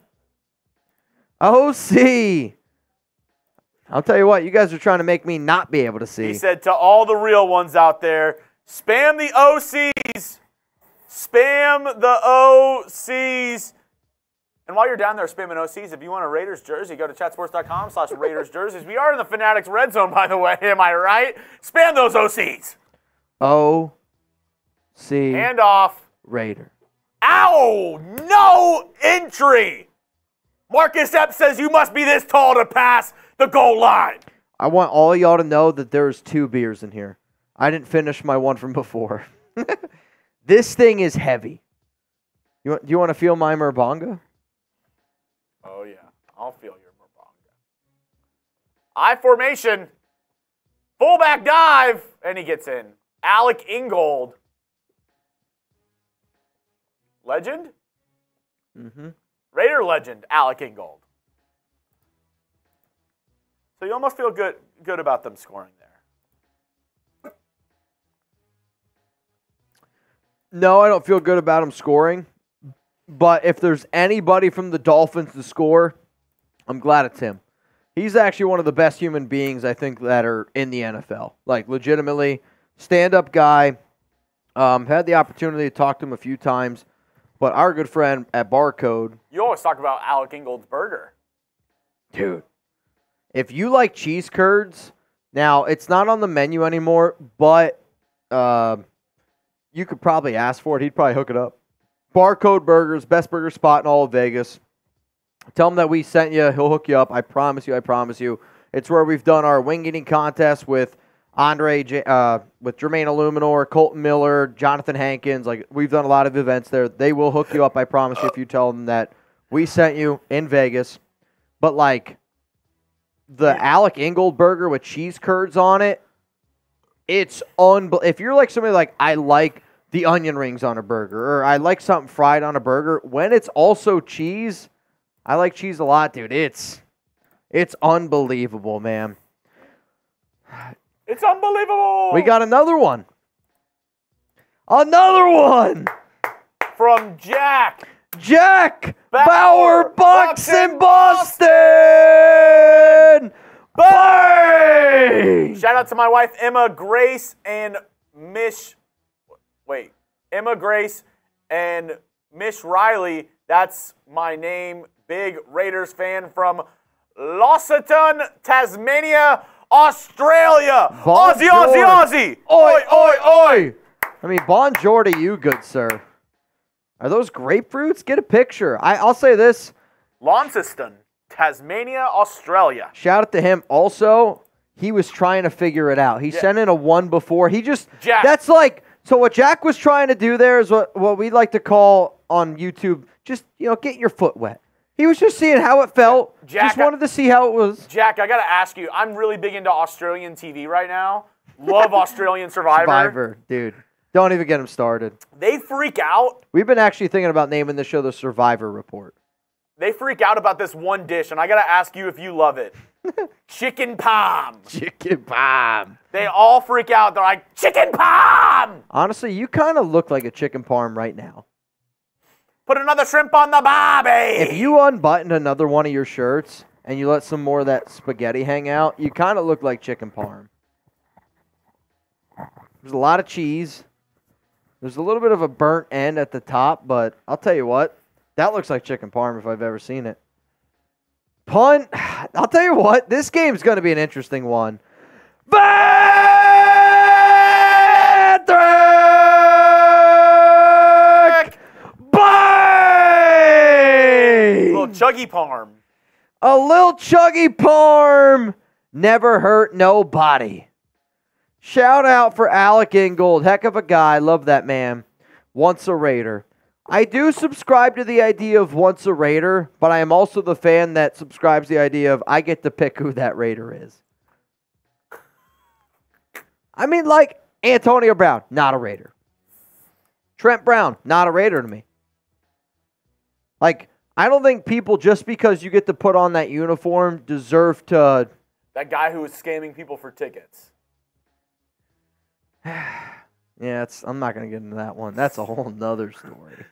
OC. I'll tell you what, you guys are trying to make me not be able to see. He said to all the real ones out there, spam the OCs. Spam the OCs. And while you're down there spamming OCs, if you want a Raiders jersey, go to chatsports.com/Raiders jerseys. We are in the Fanatics Red Zone, by the way. Am I right? Spam those OCs. OC. Hand off. Raider. Ow! No entry. Marcus Epps says you must be this tall to pass the goal line. I want all of y'all to know that there's 2 beers in here. I didn't finish my one from before. This thing is heavy. Do you want to feel my Murbanga? Oh, yeah. I'll feel your Murbanga. I formation. Fullback dive. And he gets in. Alec Ingold. Legend? Mm-hmm. Raider legend, Alec Ingold. So you almost feel good about them scoring there. No, I don't feel good about them scoring. But if there's anybody from the Dolphins to score, I'm glad it's him. He's actually one of the best human beings, I think, that are in the NFL. Like, legitimately, stand-up guy. Had the opportunity to talk to him a few times. But our good friend at Barcode. You always talk about Alec Ingold's burger. Dude. If you like cheese curds, now it's not on the menu anymore, but you could probably ask for it. He'd probably hook it up. Barcode Burgers, best burger spot in all of Vegas. Tell him that we sent you. He'll hook you up. I promise you. It's where we've done our wing eating contest with with Jermaine Illuminor, Colton Miller, Jonathan Hankins. Like, we've done a lot of events there. They will hook you up, I promise you, if you tell them that we sent you in Vegas. But, like, the Alec Ingold burger with cheese curds on it, it's unbelievable. If you're like somebody like, I like the onion rings on a burger, or I like something fried on a burger, when it's also cheese, I like cheese a lot, dude. It's unbelievable, man. It's unbelievable. We got another one. Another one from Jack. Jack Bauer, Bucks in Boston. Bang! Shout out to my wife Emma Grace and Emma Grace and Miss Riley. That's my name. Big Raiders fan from Launceston, Tasmania, Australia. Aussie, Aussie, Aussie. Oi, oi, oi. I mean, bonjour to you, good sir. Are those grapefruits? Get a picture. I'll say this. Launceston, Tasmania, Australia. Shout out to him. Also, he was trying to figure it out. He sent in a 1 before. Jack. That's like, so what Jack was trying to do there is what we like to call on YouTube, just, get your foot wet. He was just seeing how it felt. Jack, just wanted to see how it was. Jack, I got to ask you, I'm really big into Australian TV right now. Love Australian Survivor. Survivor, dude. Don't even get him started. They freak out. We've been actually thinking about naming the show the Survivor Report. They freak out about this one dish, and I got to ask you if you love it. Chicken palm. Chicken palm. They all freak out. They're like, chicken palm. Honestly, you kind of look like a chicken parm right now. Put another shrimp on the barbie. If you unbuttoned another one of your shirts and you let some more of that spaghetti hang out, you kind of look like chicken parm. There's a lot of cheese. There's a little bit of a burnt end at the top, but I'll tell you what, that looks like chicken parm if I've ever seen it. Punt, I'll tell you what, this game's going to be an interesting one. Patrick! Bang! Little chuggy parm. A little chuggy parm never hurt nobody. Shout out for Alec Ingold. Heck of a guy. Love that man. Once a Raider. I do subscribe to the idea of once a Raider, but I am also the fan that subscribes to the idea of I get to pick who that Raider is. I mean, like Antonio Brown, not a Raider. Trent Brown, not a Raider to me. Like, I don't think people, just because you get to put on that uniform, deserve to... That guy who was scamming people for tickets. Yeah, I'm not going to get into that one. That's a whole nother story.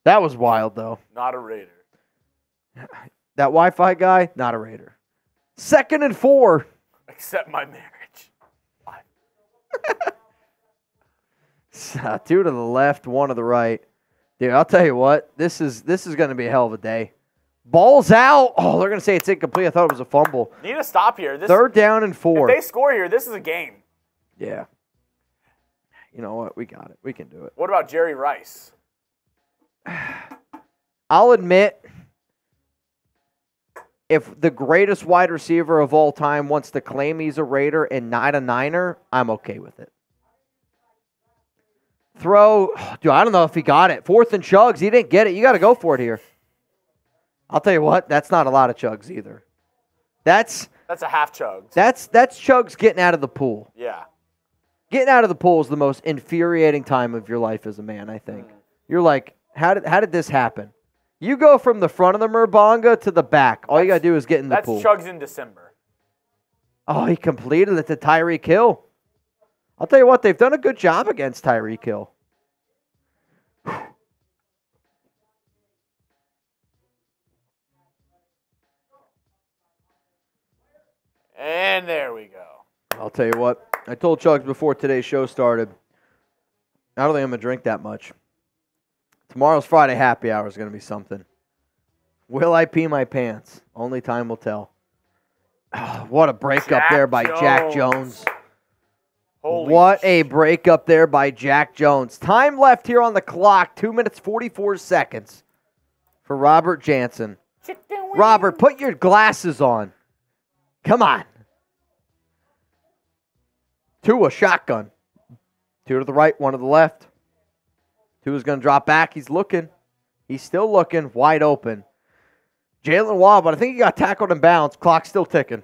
That was wild, though. Not a Raider. That Wi-Fi guy, not a Raider. 2nd and 4. Except my marriage. 2 to the left, 1 to the right. Dude, I'll tell you what. This is going to be a hell of a day. Ball's out. Oh, they're going to say it's incomplete. I thought it was a fumble. Need to stop here. 3rd down and 4. If they score here, this is a game. Yeah. You know what? We got it. We can do it. What about Jerry Rice? I'll admit, if the greatest wide receiver of all time wants to claim he's a Raider and not a Niner, I'm okay with it. Throw. Dude, I don't know if he got it. 4th and chugs. He didn't get it. You got to go for it here. I'll tell you what. That's not a lot of chugs either. That's a half chugs. That's chugs getting out of the pool. Yeah. Getting out of the pool is the most infuriating time of your life as a man, I think. You're like, how did this happen? You go from the front of the Murbanga to the back. All you got to do is get in the pool. That's chugs in December. Oh, he completed it to Tyreek Hill. I'll tell you what, they've done a good job against Tyreek Hill. And there we go. I'll tell you what. I told Chugs before today's show started, I don't think I'm going to drink that much. Tomorrow's Friday happy hour is going to be something. Will I pee my pants? Only time will tell. Oh, what a breakup there by Jack Jones. What a breakup there by Jack Jones. Time left here on the clock, 2 minutes, 44 seconds for Robert Jansen. Robert, put your glasses on. Come on. 2 a shotgun. 2 to the right, 1 to the left. 2 is going to drop back. He's looking. He's still looking. Wide open. Jalen Waddle, but I think he got tackled in bounds. Clock's still ticking.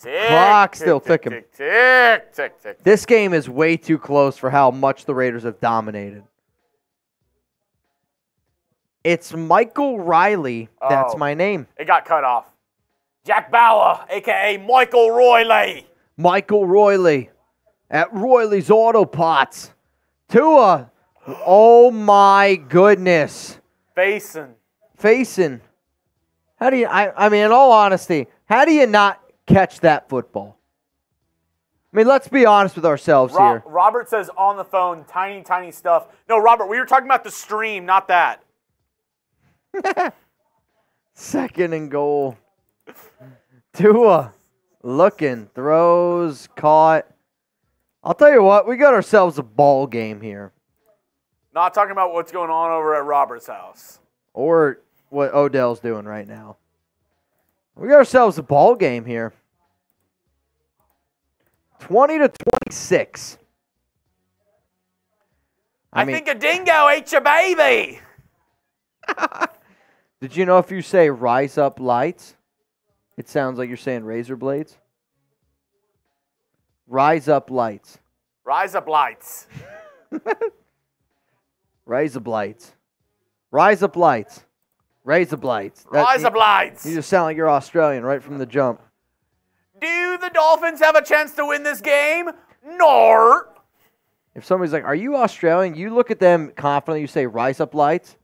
Clock's still ticking. Tick. This game is way too close for how much the Raiders have dominated. It's Michael Riley. That's Oh. my name. It got cut off. Jack Bauer, a.k.a. Michael Royley. Michael Royley at Royley's Auto Pots. Tua. Oh, my goodness. Facing. How do you, I mean, in all honesty, how do you not catch that football? I mean, let's be honest with ourselves here. Robert says on the phone, tiny stuff. No, Robert, we were talking about the stream, not that. 2nd and goal. Tua looking, throws, caught. I'll tell you what, we got ourselves a ball game here. Not talking about what's going on over at Robert's house. Or what Odell's doing right now. We got ourselves a ball game here. 20-26. I think a dingo ate your baby. Did you know if you say rise up lights, it sounds like you're saying razor blades? Rise up lights. Rise up lights. Rise up lights. Rise up lights. Raise up lights. Rise up lights. You just sound like you're Australian right from the jump. Do the Dolphins have a chance to win this game? No. If somebody's like, are you Australian? You look at them confidently, you say rise up lights.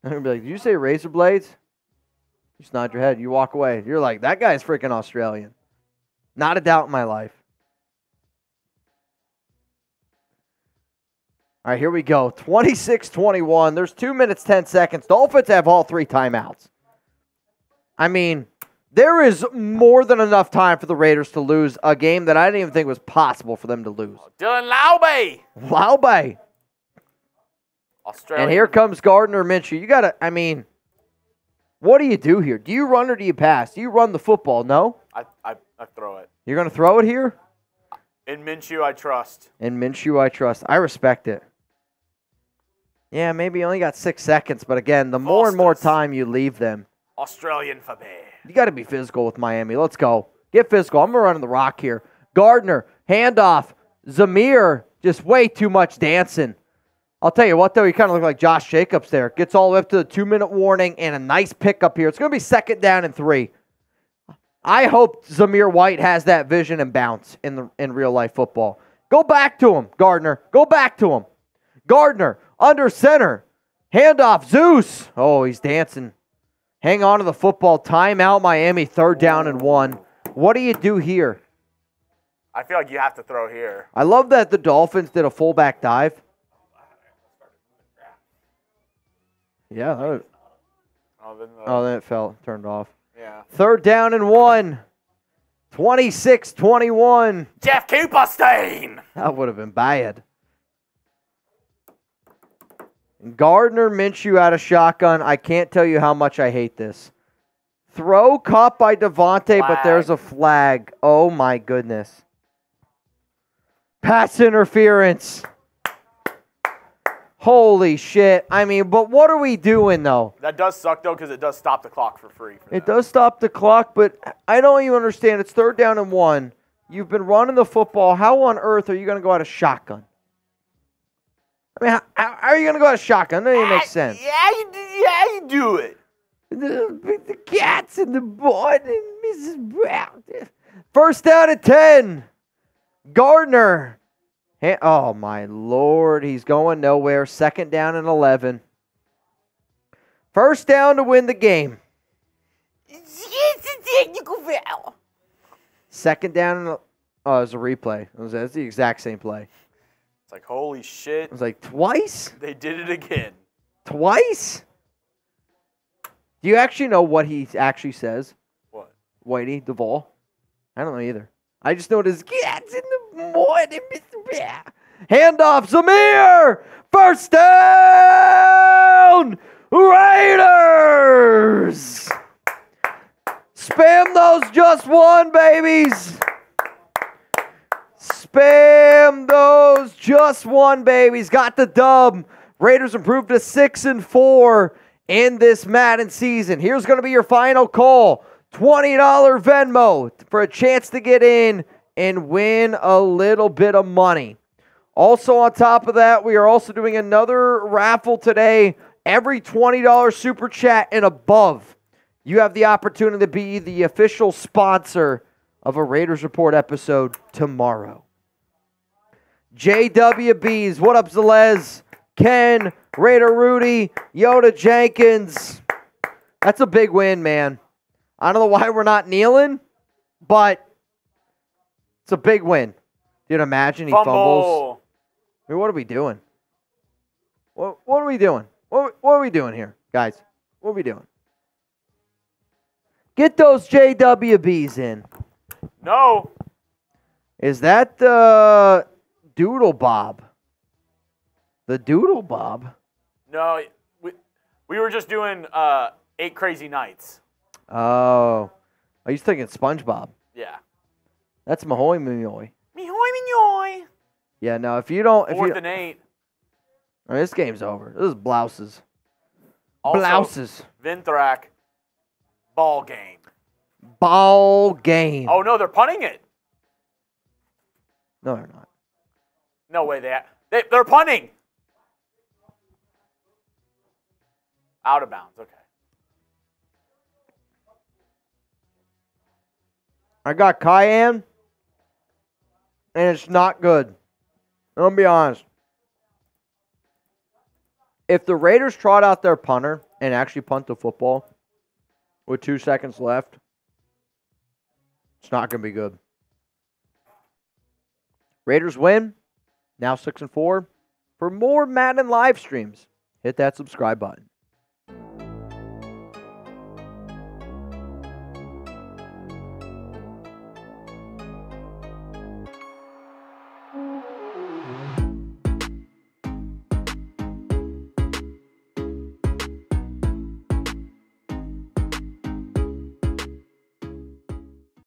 And they'll be like, did you say razor blades? You just nod your head. You walk away. You're like, that guy's freaking Australian. Not a doubt in my life. All right, here we go. 26-21. There's 2 minutes, 10 seconds. Dolphins have all 3 timeouts. I mean, there is more than enough time for the Raiders to lose a game that I didn't even think was possible for them to lose. Dylan Laube. Laube. Australian. And here comes Gardner Minshew. You got to, I mean, what do you do here? Do you run or do you pass? Do you run the football? No? I throw it. You're going to throw it here? In Minshew, I trust. In Minshew, I trust. I respect it. Yeah, maybe you only got 6 seconds, but again, the more and more time you leave them. Australian for me. You got to be physical with Miami. Let's go. Get physical. I'm running the rock here. Gardner, handoff. Zamir, just way too much dancing. I'll tell you what, though, he kind of looked like Josh Jacobs there. Gets all the way up to the 2-minute warning and a nice pickup here. It's going to be 2nd down and 3. I hope Zamir White has that vision and bounce in real life football. Go back to him, Gardner. Go back to him. Gardner, under center. Handoff, Zeus. Oh, he's dancing. Hang on to the football. Timeout, Miami, 3rd down and 1. What do you do here? I feel like you have to throw here. I love that the Dolphins did a fullback dive. Yeah. Then it fell. Turned off. Yeah. 3rd down and 1. 26-21. Jeff Cooperstein. That would have been bad. Gardner Minshew out of shotgun. I can't tell you how much I hate this. Throw caught by Devontae, but there's a flag. Oh, my goodness. Pass interference. Holy shit. I mean, but what are we doing, though? That does suck, though, because it does stop the clock for free. It does stop the clock, but I don't even understand. It's 3rd down and 1. You've been running the football. How on earth are you going to go out of shotgun? I mean, how are you going to go out of shotgun? That doesn't even make sense. Yeah, you do it. The cats and the boy and Mrs. Brown. 1st down and 10. Gardner. Oh, my Lord. He's going nowhere. 2nd down and 11. 1st down to win the game. It's a technical foul. 2nd down and... Oh, it was a replay. That's the exact same play. It's like, holy shit. It was like, twice? They did it again. Twice? Do you actually know what he actually says? What? Whitey Duvall? I don't know either. I just know it is cats in the morning, Mr. Bear. Handoff, Zamir! 1st down! Raiders! Spam those just one, babies! Spam those just one, babies. Got the dub. Raiders improved to 6-4 in this Madden season. Here's going to be your final call. $20 Venmo for a chance to get in and win a little bit of money. Also on top of that, we are also doing another raffle today Every $20 super chat and above, you have the opportunity to be the official sponsor of a Raiders Report episode tomorrow. JWBs, what up, Zelez? Ken, Raider Rudy, Yoda Jenkins. That's a big win, man. I don't know why we're not kneeling, but it's a big win. Dude, imagine he fumbles. I mean, what are we doing? What are we doing? What are we doing here, guys? What are we doing? Get those JWBs in. No. Is that the Doodle Bob? The Doodle Bob? No, we were just doing 8 Crazy Nights. Oh. I was thinking SpongeBob. Yeah. That's Mahoy Minoy. Mihoy Minoy. Yeah, no, if you don't... 4th and 8. I mean, this game's over. This is blouses. Also, Blouses. Vinthrak. Ball game. Ball game. Oh, no, they're punting it. No, they're not. No way, they're punting. Out of bounds, okay. I got Cayenne, and it's not good. I'm going to be honest. If the Raiders trot out their punter and actually punt the football with 2 seconds left, it's not going to be good. Raiders win, now 6-4. For more Madden live streams, hit that subscribe button.